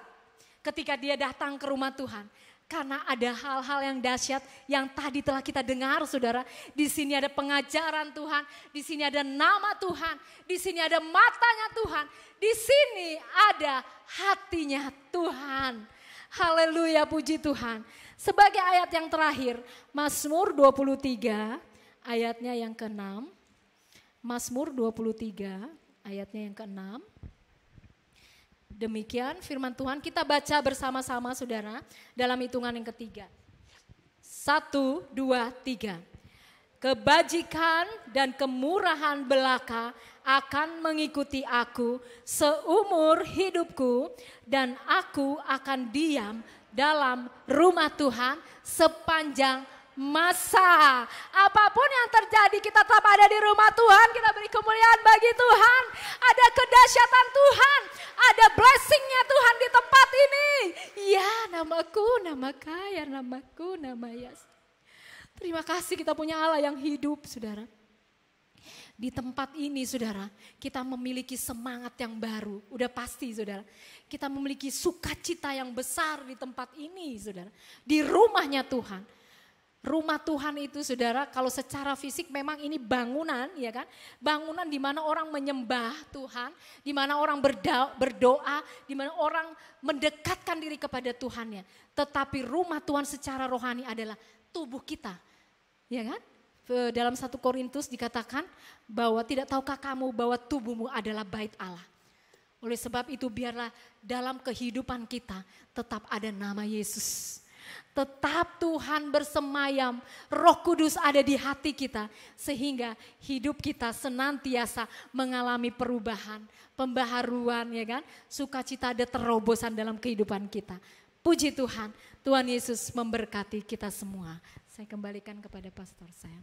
ketika dia datang ke rumah Tuhan. Karena ada hal-hal yang dahsyat yang tadi telah kita dengar saudara. Di sini ada pengajaran Tuhan, di sini ada nama Tuhan, di sini ada matanya Tuhan, di sini ada hatinya Tuhan. Haleluya, puji Tuhan. Sebagai ayat yang terakhir, Mazmur 23 ayatnya yang ke-6. Mazmur 23 ayatnya yang ke-6. Demikian firman Tuhan, kita baca bersama-sama saudara dalam hitungan yang ketiga. 1, 2, 3. Kebajikan dan kemurahan belaka akan mengikuti aku seumur hidupku, dan aku akan diam dalam rumah Tuhan sepanjang masa. Apapun yang terjadi, kita tetap ada di rumah Tuhan, kita beri kemuliaan bagi Tuhan. Ada kedahsyatan Tuhan, ada blessingnya Tuhan di tempat ini. Ya, namaku nama kaya, namaku nama Yas. Terima kasih kita punya Allah yang hidup, saudara. Di tempat ini, saudara, kita memiliki semangat yang baru. Udah pasti, saudara. Kita memiliki sukacita yang besar di tempat ini, saudara. Di rumahnya Tuhan. Rumah Tuhan itu, saudara, kalau secara fisik memang ini bangunan, ya kan? Bangunan di mana orang menyembah Tuhan, di mana orang berdoa, di mana orang mendekatkan diri kepada Tuhannya. Tetapi rumah Tuhan secara rohani adalah tubuh kita, ya kan? Dalam 1 Korintus dikatakan bahwa tidak tahukah kamu bahwa tubuhmu adalah bait Allah. Oleh sebab itu biarlah dalam kehidupan kita tetap ada nama Yesus. Tetap Tuhan bersemayam, Roh Kudus ada di hati kita. Sehingga hidup kita senantiasa mengalami perubahan, pembaharuan, ya kan? Sukacita ada terobosan dalam kehidupan kita. Puji Tuhan, Tuhan Yesus memberkati kita semua. Saya kembalikan kepada pastor saya.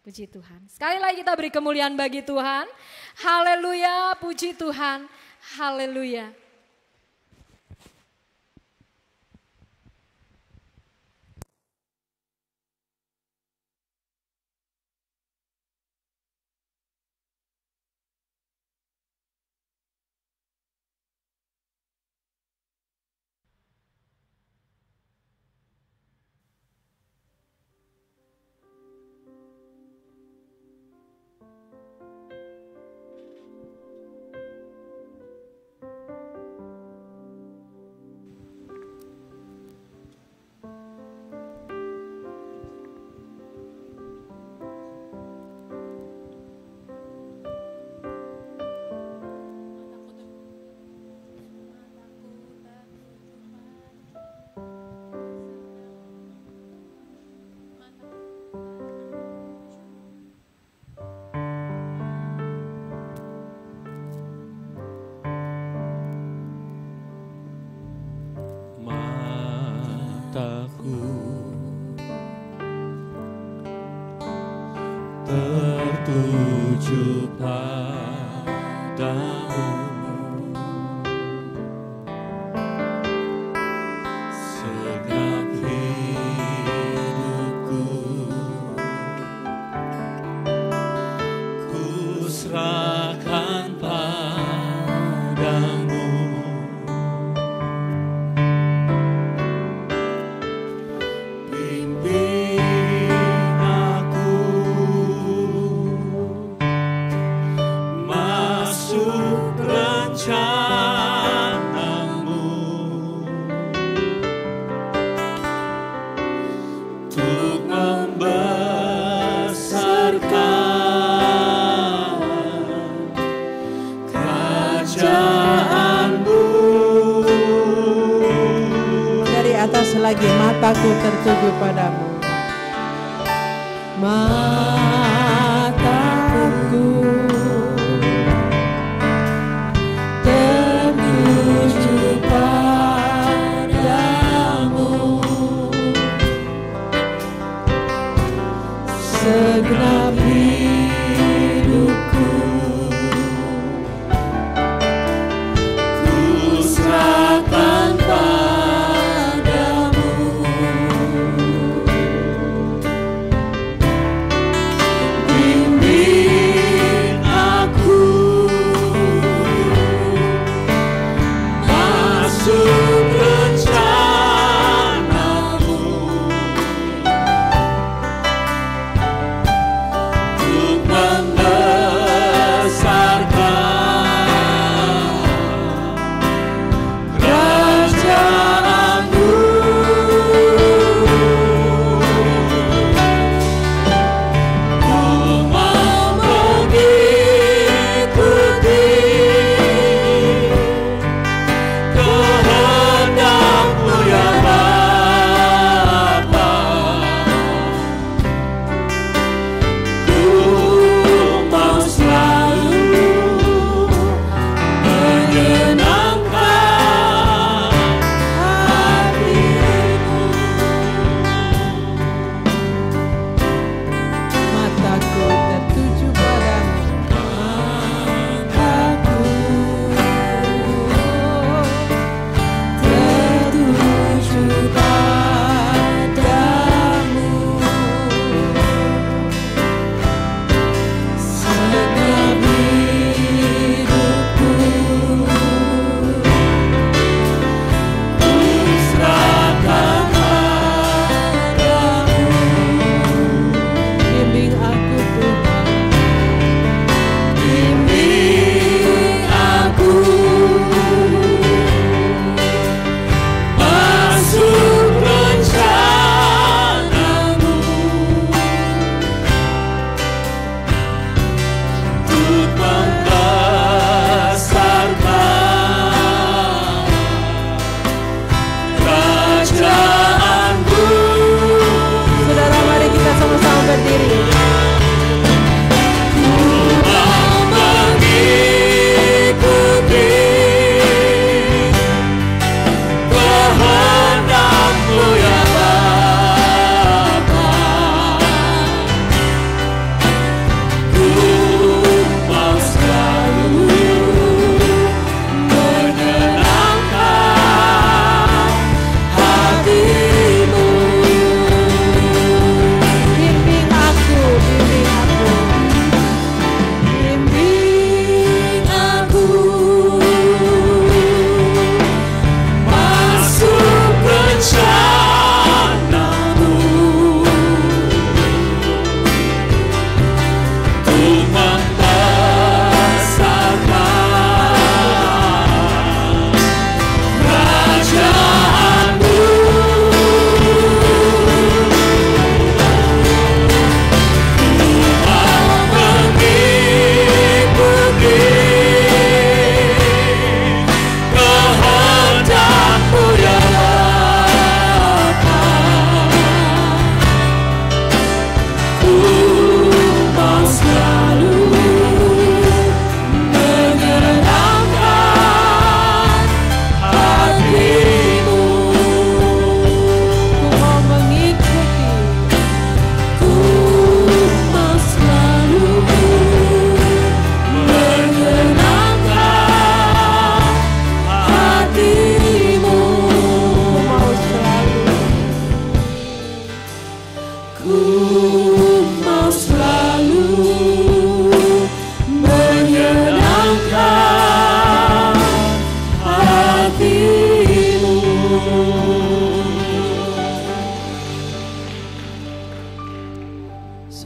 Puji Tuhan. Sekali lagi kita beri kemuliaan bagi Tuhan. Haleluya, puji Tuhan. Haleluya. Tertuju padamu, segenap hidupku ku serahkan padamu. Lagi mataku tertuju padamu, mataku tertuju padamu, segenap hidupku ku serahkan padamu.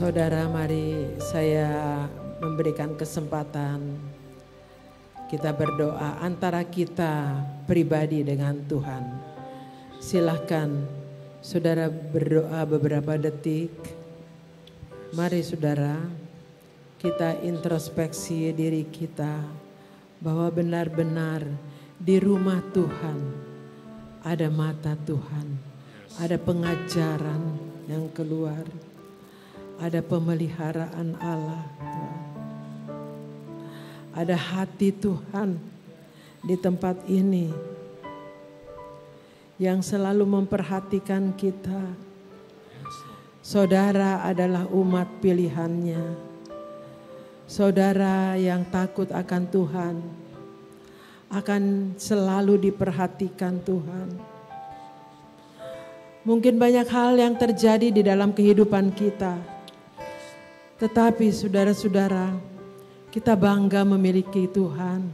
Saudara, mari saya memberikan kesempatan kita berdoa antara kita pribadi dengan Tuhan. Silahkan saudara berdoa beberapa detik. Mari saudara, kita introspeksi diri kita bahwa benar-benar di rumah Tuhan ada mata Tuhan, ada pengajaran yang keluar, ada pemeliharaan Allah, ada hati Tuhan di tempat ini yang selalu memperhatikan kita. Saudara adalah umat pilihannya. Saudara yang takut akan Tuhan akan selalu diperhatikan Tuhan. Mungkin banyak hal yang terjadi di dalam kehidupan kita. Tetapi saudara-saudara, kita bangga memiliki Tuhan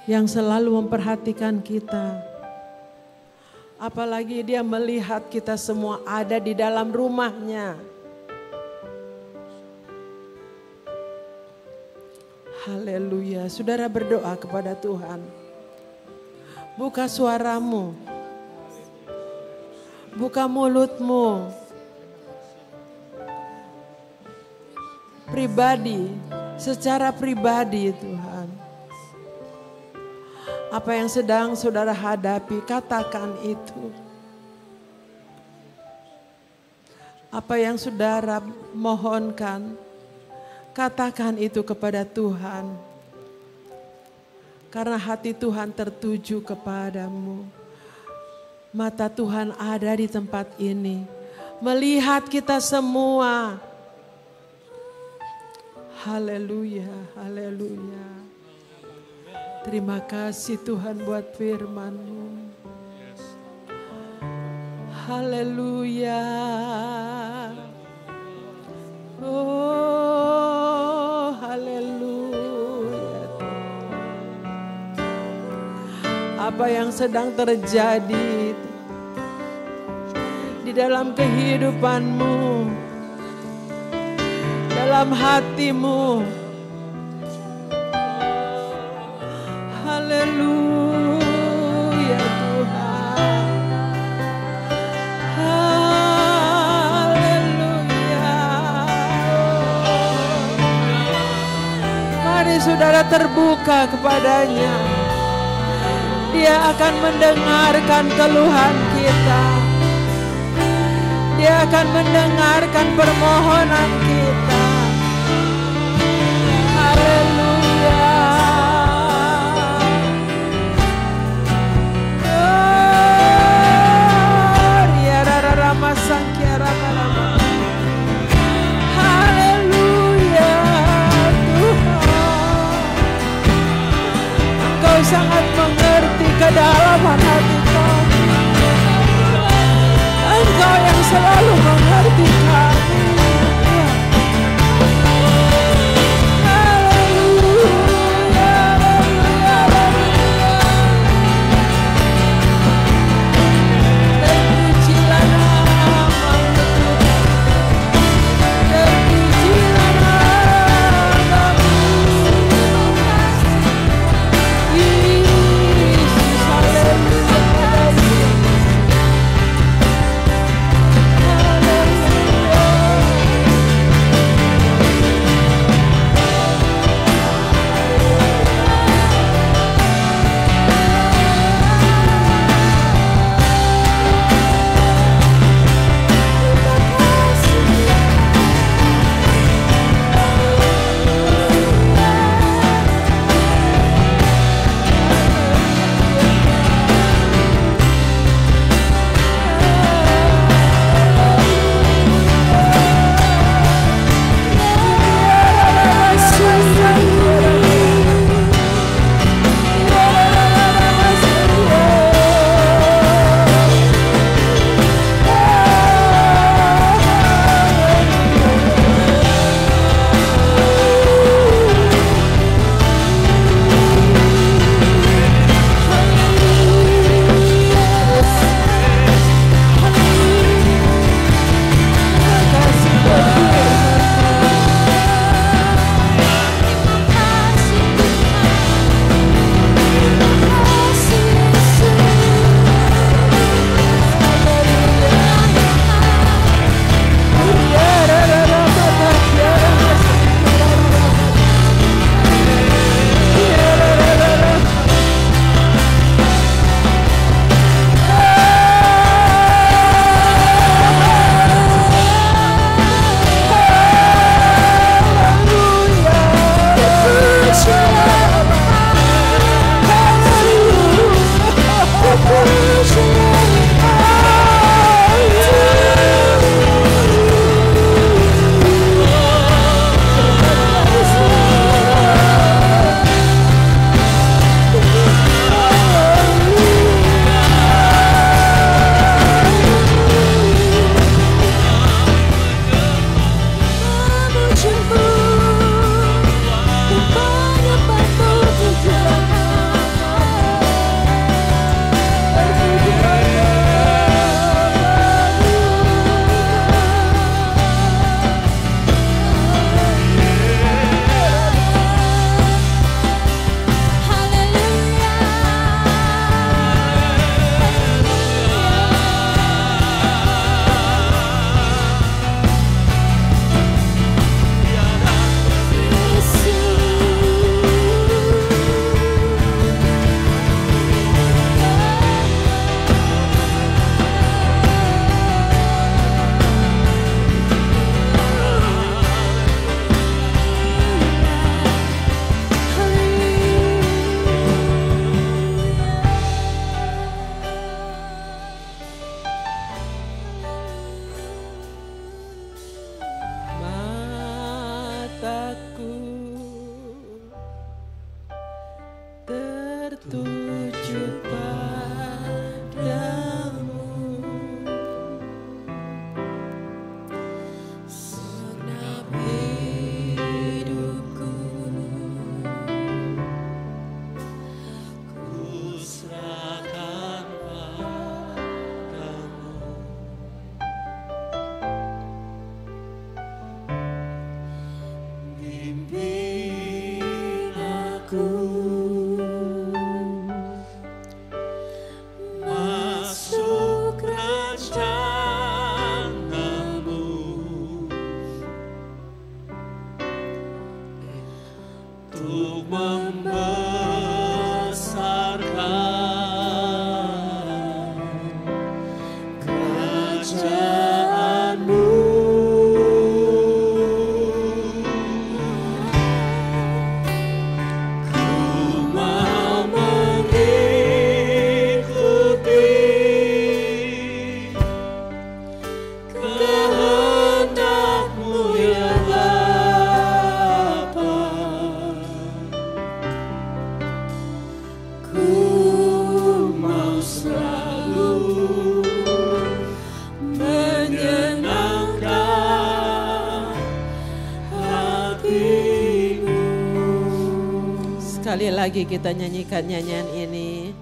yang selalu memperhatikan kita. Apalagi Dia melihat kita semua ada di dalam rumahnya. Haleluya. Saudara berdoa kepada Tuhan. Buka suaramu. Buka mulutmu. Pribadi, secara pribadi Tuhan. Apa yang sedang saudara hadapi, katakan itu. Apa yang saudara mohonkan, katakan itu kepada Tuhan. Karena hati Tuhan tertuju kepadamu. Mata Tuhan ada di tempat ini, melihat kita semua. Haleluya, haleluya. Terima kasih Tuhan buat firman-Mu. Haleluya. Oh, haleluya. Apa yang sedang terjadi di dalam kehidupan-Mu, dalam hatimu. Haleluya Tuhan. Haleluya. Mari saudara terbuka kepadanya. Dia akan mendengarkan keluhan kita. Dia akan mendengarkan permohonan kita. Haleluya. Haleluya Tuhan. Engkau sangat mengerti kedalaman hati kami. Engkau yang selalu mengerti kami. kerajaanmu. Sekali lagi kita nyanyikan nyanyian ini.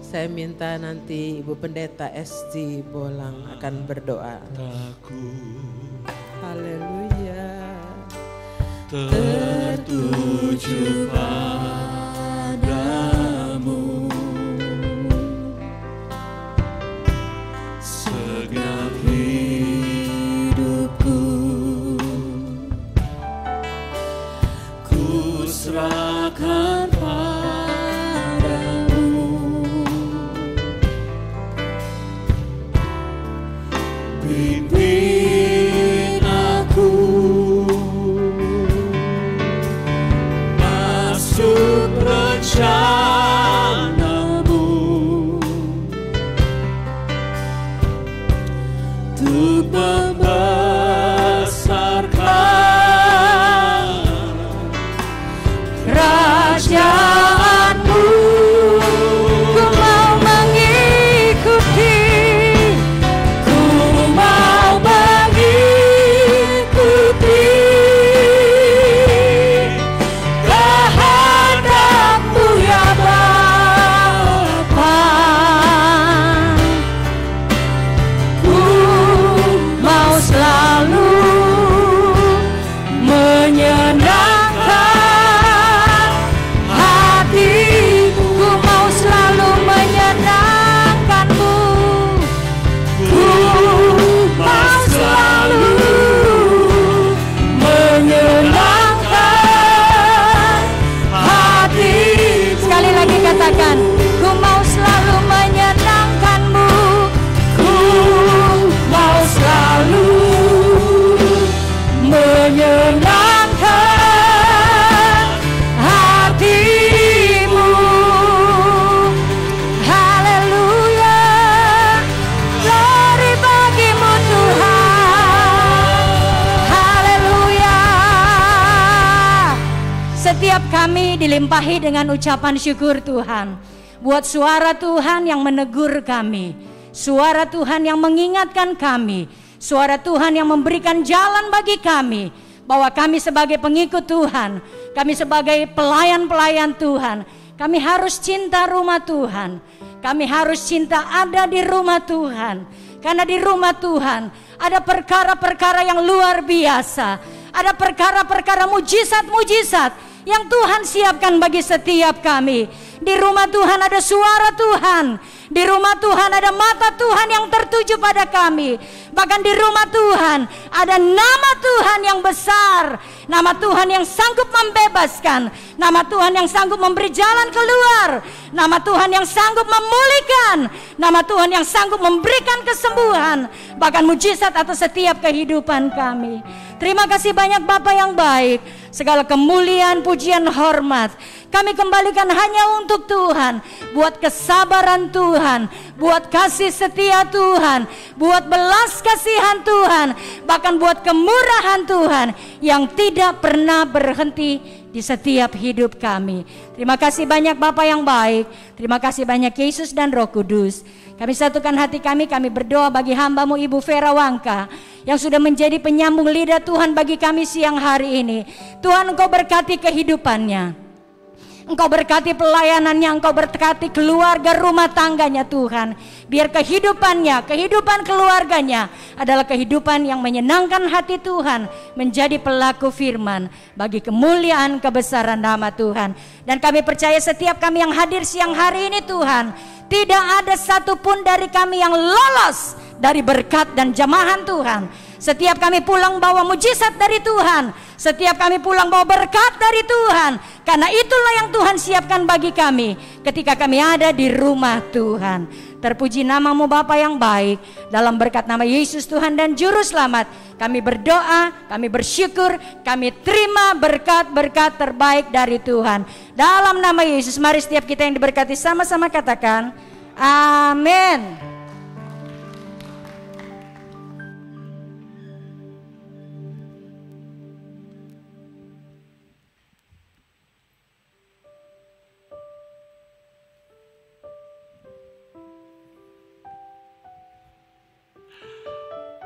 Saya minta nanti Ibu Pendeta SG Bolang akan berdoa. Haleluya. Tertuju padamu, segenap hidupku ku serahkan padamu. Pimpin aku masuk rencanamu, untuk membesarkan kerajaanmu. Ku mau mengikuti, ku mau mengikuti kehendak-Mu ya Bapa. Ku mau selalu menyenangkan hatimu, ku mau selalu menyenangkan-Mu, ku mau selalu menyenangkan hatimu. Sekali lagi katakan, ku mau selalu menyenangkan-Mu, ku mau selalu menyenangkan hatimu. Haleluya, glory bagi-Mu Tuhan. Haleluya. Setiap kami dilimpahi dengan ucapan syukur Tuhan, buat suara Tuhan yang menegur kami, suara Tuhan yang mengingatkan kami, suara Tuhan yang memberikan jalan bagi kami, bahwa kami sebagai pengikut Tuhan, kami sebagai pelayan-pelayan Tuhan, kami harus cinta rumah Tuhan, kami harus cinta ada di rumah Tuhan. Karena di rumah Tuhan ada perkara-perkara yang luar biasa, ada perkara-perkara mujizat-mujizat yang Tuhan siapkan bagi setiap kami. Di rumah Tuhan ada suara Tuhan, di rumah Tuhan ada mata Tuhan yang tertuju pada kami. Bahkan di rumah Tuhan ada nama Tuhan yang besar, nama Tuhan yang sanggup membebaskan, nama Tuhan yang sanggup memberi jalan keluar, nama Tuhan yang sanggup memulihkan, nama Tuhan yang sanggup memberikan kesembuhan, bahkan mujizat atas setiap kehidupan kami. Terima kasih banyak Bapa yang baik. Segala kemuliaan, pujian, hormat kami kembalikan hanya untuk Tuhan, buat kesabaran Tuhan, buat kasih setia Tuhan, buat belas kasihan Tuhan, bahkan buat kemurahan Tuhan yang tidak pernah berhenti di setiap hidup kami. Terima kasih banyak Bapa yang baik, terima kasih banyak Yesus dan Roh Kudus. Kami satukan hati kami berdoa bagi hamba-Mu Ibu Vera Wangka yang sudah menjadi penyambung lidah Tuhan bagi kami siang hari ini. Tuhan, Engkau berkati kehidupannya, Engkau berkati pelayanannya, Engkau berkati keluarga rumah tangganya Tuhan. Biar kehidupannya, kehidupan keluarganya adalah kehidupan yang menyenangkan hati Tuhan, menjadi pelaku firman bagi kemuliaan kebesaran nama Tuhan. Dan kami percaya setiap kami yang hadir siang hari ini Tuhan, tidak ada satupun dari kami yang lolos dari berkat dan jamahan Tuhan. Setiap kami pulang bawa mujizat dari Tuhan, setiap kami pulang bawa berkat dari Tuhan. Karena itulah yang Tuhan siapkan bagi kami. ketika kami ada di rumah Tuhan. Terpuji namamu Bapa yang baik. Dalam berkat nama Yesus Tuhan dan Juru Selamat, kami berdoa, kami bersyukur, kami terima berkat-berkat terbaik dari Tuhan. Dalam nama Yesus, mari setiap kita yang diberkati sama-sama katakan, amin.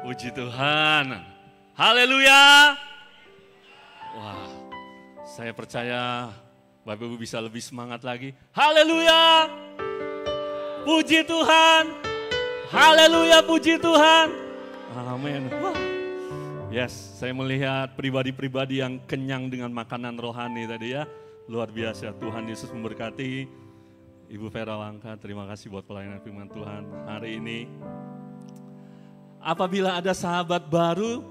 Puji Tuhan. Haleluya. Wah, saya percaya Bapak Ibu bisa lebih semangat lagi. Haleluya. Puji Tuhan. Haleluya, puji Tuhan. Amin. Wah. Yes, saya melihat pribadi-pribadi yang kenyang dengan makanan rohani tadi ya. Luar biasa, Tuhan Yesus memberkati. Ibu Vera Langka, terima kasih buat pelayanan firman Tuhan hari ini. Apabila ada sahabat baru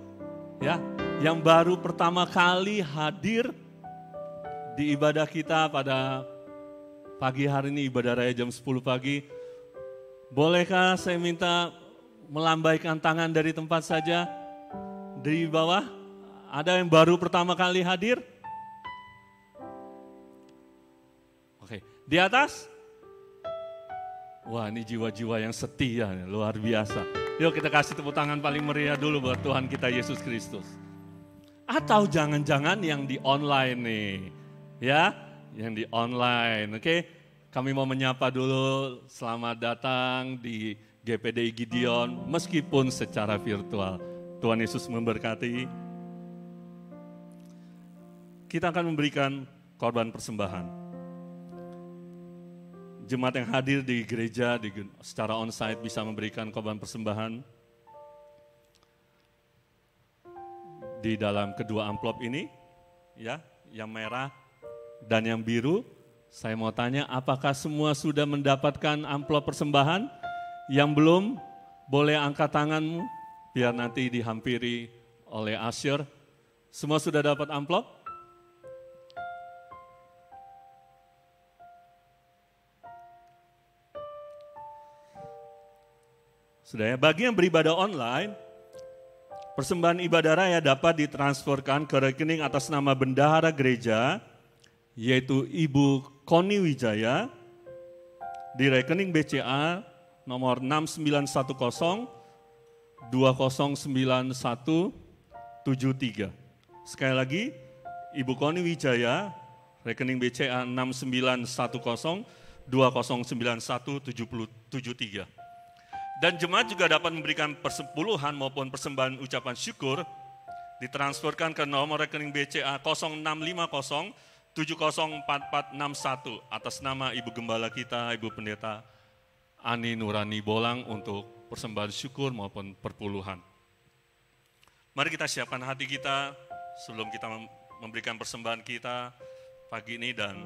ya, yang baru pertama kali hadir di ibadah kita pada pagi hari ini, ibadah raya jam 10 pagi, bolehkah saya minta melambaikan tangan dari tempat saja? Di bawah, ada yang baru pertama kali hadir? Oke, di atas? Wah, ini jiwa-jiwa yang setia, luar biasa. Yuk kita kasih tepuk tangan paling meriah dulu buat Tuhan kita Yesus Kristus. Atau jangan-jangan yang di online nih, ya, yang di online, oke? Kami mau menyapa dulu, selamat datang di GPDI Gideon, meskipun secara virtual. Tuhan Yesus memberkati. Kita akan memberikan korban persembahan. Jemaat yang hadir di gereja secara onsite bisa memberikan korban persembahan di dalam kedua amplop ini, ya, yang merah dan yang biru. Saya mau tanya, apakah semua sudah mendapatkan amplop persembahan? Yang belum, boleh angkat tanganmu biar nanti dihampiri oleh usher. Semua sudah dapat amplop? Sudah ya, bagi yang beribadah online, persembahan ibadah raya dapat ditransferkan ke rekening atas nama bendahara gereja, yaitu Ibu Koni Wijaya, di rekening BCA nomor 6910-209173. Sekali lagi, Ibu Koni Wijaya, rekening BCA 6910-209173. Dan jemaat juga dapat memberikan persepuluhan maupun persembahan ucapan syukur ditransferkan ke nomor rekening BCA 0650-704461 atas nama Ibu Gembala kita, Ibu Pendeta Ani Nurani Bolang untuk persembahan syukur maupun perpuluhan. Mari kita siapkan hati kita sebelum kita memberikan persembahan kita pagi ini, dan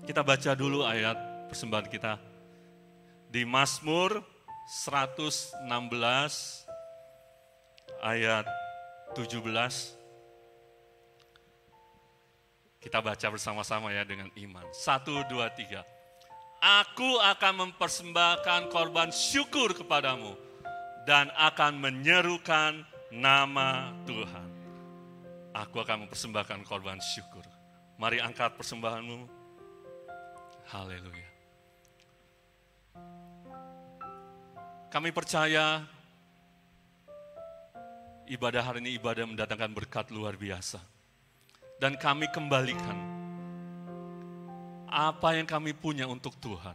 kita baca dulu ayat persembahan kita di Mazmur 116 ayat 17. Kita baca bersama-sama ya dengan iman. 1, 2, 3. Aku akan mempersembahkan korban syukur kepadamu dan akan menyerukan nama Tuhan. Aku akan mempersembahkan korban syukur. Mari angkat persembahanmu. Haleluya. Kami percaya ibadah hari ini ibadah mendatangkan berkat luar biasa. Dan kami kembalikan apa yang kami punya untuk Tuhan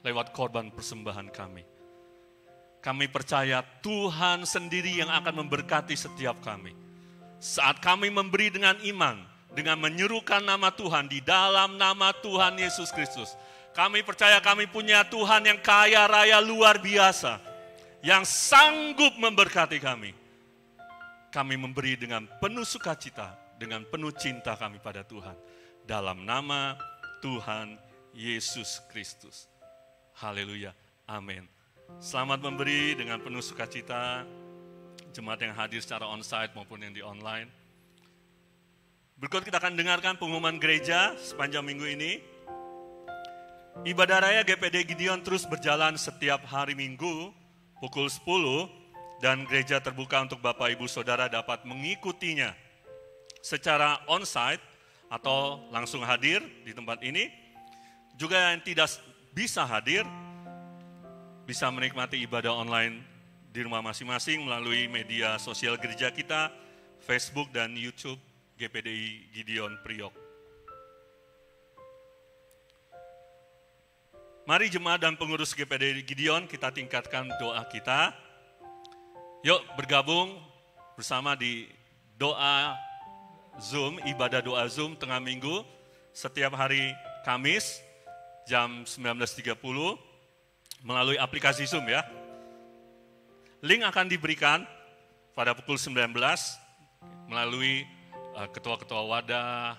lewat korban persembahan kami. Kami percaya Tuhan sendiri yang akan memberkati setiap kami. Saat kami memberi dengan iman, dengan menyerukan nama Tuhan di dalam nama Tuhan Yesus Kristus. Kami percaya kami punya Tuhan yang kaya raya luar biasa, yang sanggup memberkati kami. Kami memberi dengan penuh sukacita, dengan penuh cinta kami pada Tuhan. Dalam nama Tuhan Yesus Kristus. Haleluya. Amin. Selamat memberi dengan penuh sukacita. Jemaat yang hadir secara onsite maupun yang di online. Berikut kita akan dengarkan pengumuman gereja sepanjang minggu ini. Ibadah Raya GPD Gideon terus berjalan setiap hari Minggu pukul 10 dan gereja terbuka untuk Bapak Ibu Saudara dapat mengikutinya secara onsite atau langsung hadir di tempat ini. Juga yang tidak bisa hadir bisa menikmati ibadah online di rumah masing-masing melalui media sosial gereja kita, Facebook dan YouTube GPDI Gideon Priok. Mari jemaat dan pengurus GPDI Gideon kita tingkatkan doa kita. Yuk bergabung bersama di doa Zoom, ibadah doa Zoom tengah minggu setiap hari Kamis jam 19.30 melalui aplikasi Zoom ya. Link akan diberikan pada pukul 19 melalui ketua-ketua wadah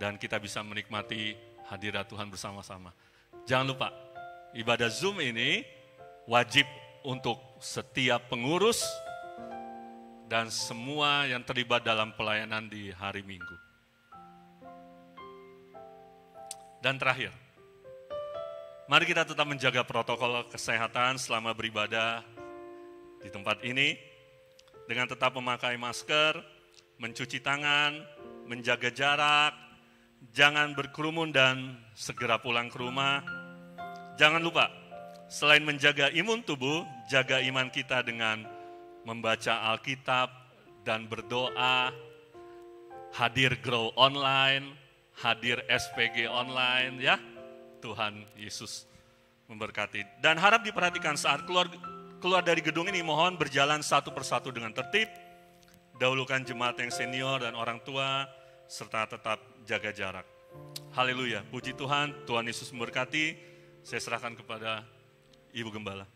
dan kita bisa menikmati hadirat Tuhan bersama-sama. Jangan lupa, ibadah Zoom ini wajib untuk setiap pengurus dan semua yang terlibat dalam pelayanan di hari Minggu. Dan terakhir, mari kita tetap menjaga protokol kesehatan selama beribadah di tempat ini dengan tetap memakai masker, mencuci tangan, menjaga jarak, jangan berkerumun dan segera pulang ke rumah. Jangan lupa, selain menjaga imun tubuh, jaga iman kita dengan membaca Alkitab dan berdoa, hadir Grow online, hadir SPG online ya. Tuhan Yesus memberkati. Dan harap diperhatikan saat keluar dari gedung ini, mohon berjalan satu persatu dengan tertib, dahulukan jemaat yang senior dan orang tua, serta tetap jaga jarak. Haleluya, puji Tuhan, Tuhan Yesus memberkati. Saya serahkan kepada Ibu Gembala.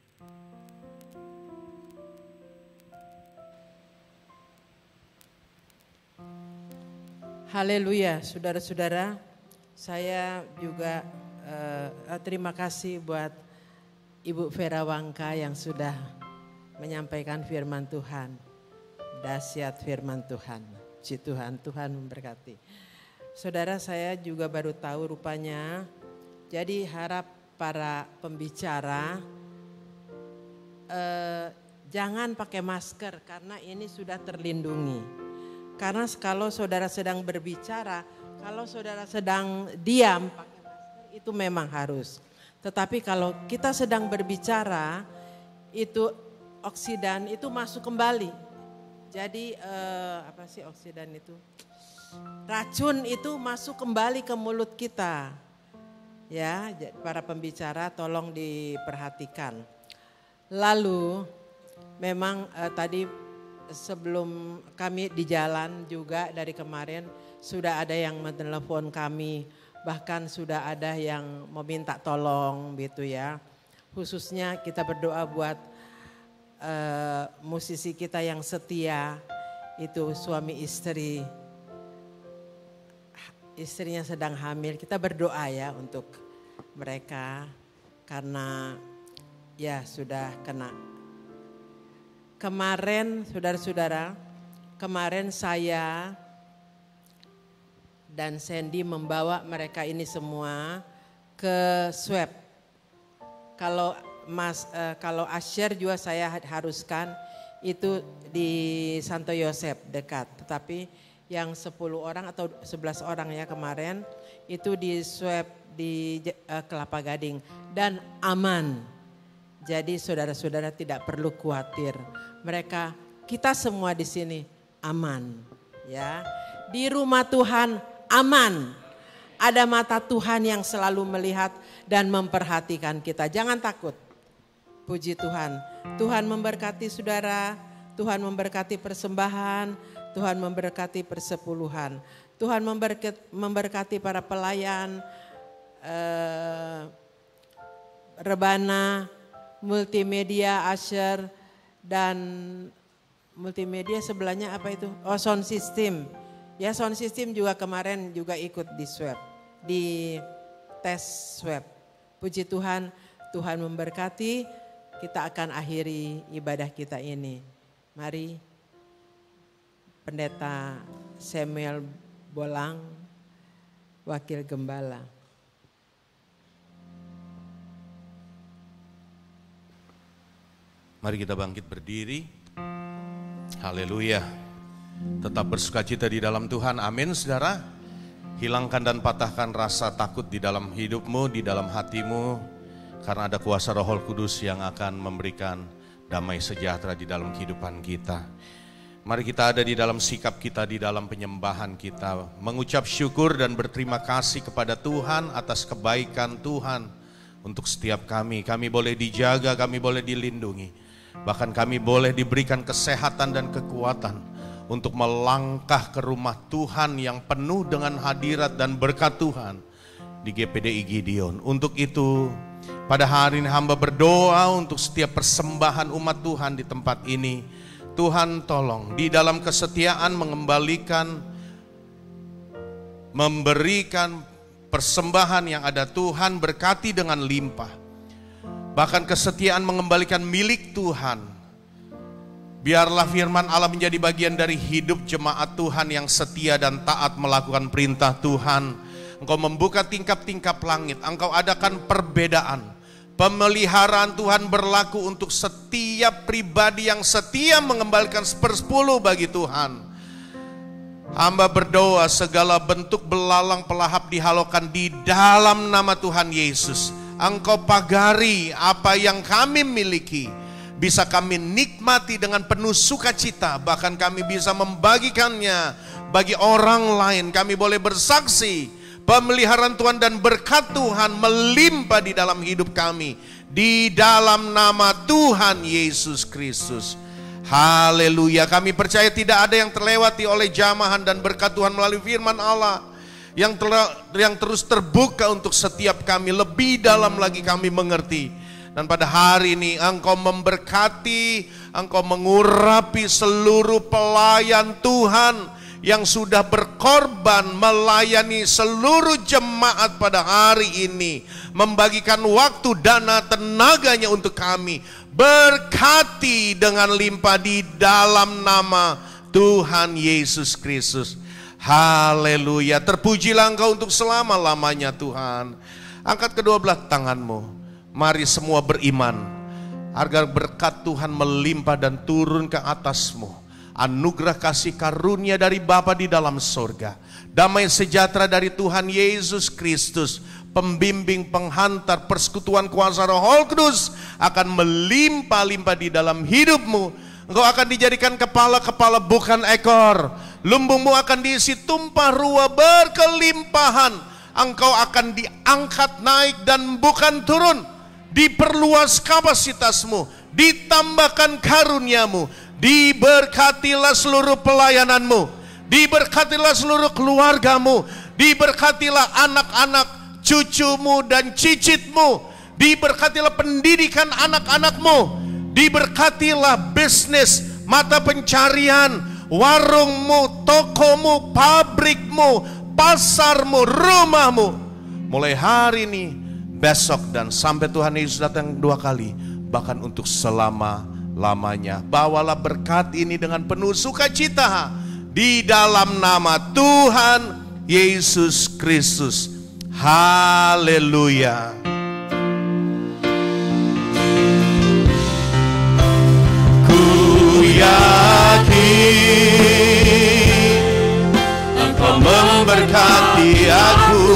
Haleluya, saudara-saudara, saya juga terima kasih buat Ibu Vera Wangka yang sudah menyampaikan firman Tuhan. Dahsyat firman Tuhan, puji Tuhan, Tuhan memberkati. Saudara, saya juga baru tahu rupanya, jadi harap para pembicara jangan pakai masker karena ini sudah terlindungi. Karena kalau saudara sedang berbicara, kalau saudara sedang diam pakai masker itu memang harus. Tetapi kalau kita sedang berbicara, itu oksidan itu masuk kembali. Jadi apa sih oksidan itu? Racun itu masuk kembali ke mulut kita. Ya, para pembicara tolong diperhatikan. Lalu memang tadi sebelum kami di jalan juga dari kemarin sudah ada yang menelepon kami, bahkan sudah ada yang meminta tolong gitu ya. Khususnya kita berdoa buat musisi kita yang setia, itu suami istri, istrinya sedang hamil. Kita berdoa ya untuk mereka karena ya sudah kena. Kemarin saudara-saudara, kemarin saya dan Sandy membawa mereka ini semua ke swab. Kalau Asher juga saya haruskan itu di Santo Yosef dekat. Tetapi yang 10 orang atau 11 orang ya kemarin itu di swab di Kelapa Gading dan aman. Jadi saudara-saudara tidak perlu khawatir. Mereka, kita semua di sini aman, ya. Di rumah Tuhan aman. Ada mata Tuhan yang selalu melihat dan memperhatikan kita. Jangan takut. Puji Tuhan. Tuhan memberkati saudara. Tuhan memberkati persembahan. Tuhan memberkati persepuluhan. Tuhan memberkati para pelayan, rebana, multimedia, Asher, dan multimedia sebelahnya apa itu? Oh, sound system. Ya, sound system juga kemarin juga ikut di swab, di tes swab. Puji Tuhan, Tuhan memberkati. Kita akan akhiri ibadah kita ini. Mari Pendeta Samuel Bolang, Wakil Gembala. Mari kita bangkit berdiri. Haleluya. Tetap bersukacita di dalam Tuhan. Amin, saudara. Hilangkan dan patahkan rasa takut di dalam hidupmu, di dalam hatimu. Karena ada kuasa Roh Kudus yang akan memberikan damai sejahtera di dalam kehidupan kita. Mari kita ada di dalam sikap kita, di dalam penyembahan kita. Mengucap syukur dan berterima kasih kepada Tuhan atas kebaikan Tuhan untuk setiap kami. Kami boleh dijaga, kami boleh dilindungi. Bahkan kami boleh diberikan kesehatan dan kekuatan untuk melangkah ke rumah Tuhan yang penuh dengan hadirat dan berkat Tuhan di GPDI Gideon. Untuk itu, pada hari ini hamba berdoa untuk setiap persembahan umat Tuhan di tempat ini. Tuhan tolong di dalam kesetiaan memberikan persembahan yang ada, Tuhan berkati dengan limpah. Bahkan kesetiaan mengembalikan milik Tuhan. Biarlah firman Allah menjadi bagian dari hidup jemaat Tuhan yang setia dan taat melakukan perintah Tuhan. Engkau membuka tingkap-tingkap langit, Engkau adakan perbedaan. Pemeliharaan Tuhan berlaku untuk setiap pribadi yang setia mengembalikan 1/10 bagi Tuhan. Hamba berdoa segala bentuk belalang pelahap dihalaukan di dalam nama Tuhan Yesus. Engkau pagari apa yang kami miliki, bisa kami nikmati dengan penuh sukacita. Bahkan kami bisa membagikannya bagi orang lain. Kami boleh bersaksi pemeliharaan Tuhan dan berkat Tuhan melimpah di dalam hidup kami. Di dalam nama Tuhan Yesus Kristus. Haleluya. Kami percaya tidak ada yang terlewati oleh jamahan dan berkat Tuhan melalui firman Allah yang terus terbuka untuk setiap kami. Lebih dalam lagi kami mengerti. Dan pada hari ini Engkau memberkati, Engkau mengurapi seluruh pelayan Tuhan yang sudah berkorban melayani seluruh jemaat pada hari ini, membagikan waktu, dana, tenaganya untuk kami. Berkati dengan limpah di dalam nama Tuhan Yesus Kristus. Haleluya. Terpujilah Engkau untuk selama-lamanya Tuhan. Angkat kedua belah tanganmu. Mari semua beriman agar berkat Tuhan melimpah dan turun ke atasmu. Anugerah kasih karunia dari Bapa di dalam surga, damai sejahtera dari Tuhan Yesus Kristus, pembimbing, penghantar, persekutuan kuasa Roh Kudus akan melimpah-limpah di dalam hidupmu. Engkau akan dijadikan kepala-kepala bukan ekor. Lumbungmu akan diisi tumpah ruah berkelimpahan. Engkau akan diangkat naik dan bukan turun. Diperluas kapasitasmu, ditambahkan karuniamu. Diberkatilah seluruh pelayananmu, diberkatilah seluruh keluargamu, diberkatilah anak-anak, cucumu dan cicitmu, diberkatilah pendidikan anak-anakmu, diberkatilah bisnis, mata pencarian, warungmu, tokomu, pabrikmu, pasarmu, rumahmu. Mulai hari ini, besok dan sampai Tuhan Yesus datang 2 kali, bahkan untuk selama-lamanya. Bawalah berkat ini dengan penuh sukacita di dalam nama Tuhan Yesus Kristus. Haleluya. Ku yakin Engkau memberkati aku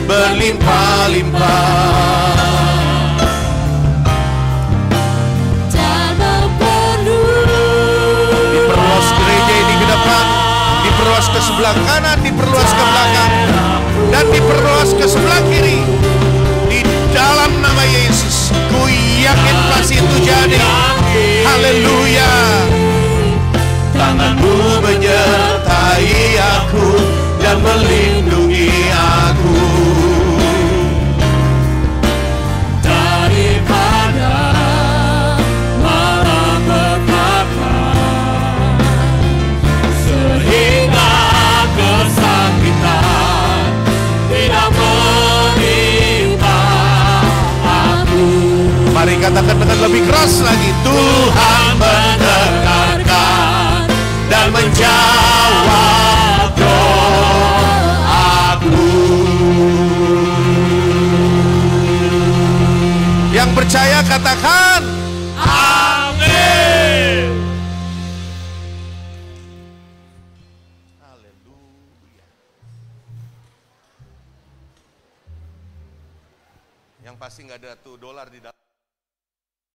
berlimpah-limpah. Diperluas gereja ini ke depan, diperluas ke sebelah kanan, diperluas ke belakang, dan diperluas ke sebelah kiri. Di dalam nama Yesus, ku yakin pasti itu jadi. Haleluya. Tanganmu menyertai aku dan melindungi aku. Daripada mara petaka, sehingga kesakitan tidak menimpa aku. Mari katakan dengan lebih keras lagi. Tuhan mendengarkan dan menjawab doaku. Yang percaya katakan amin. pasti nggak ada tuh dolar di dalam.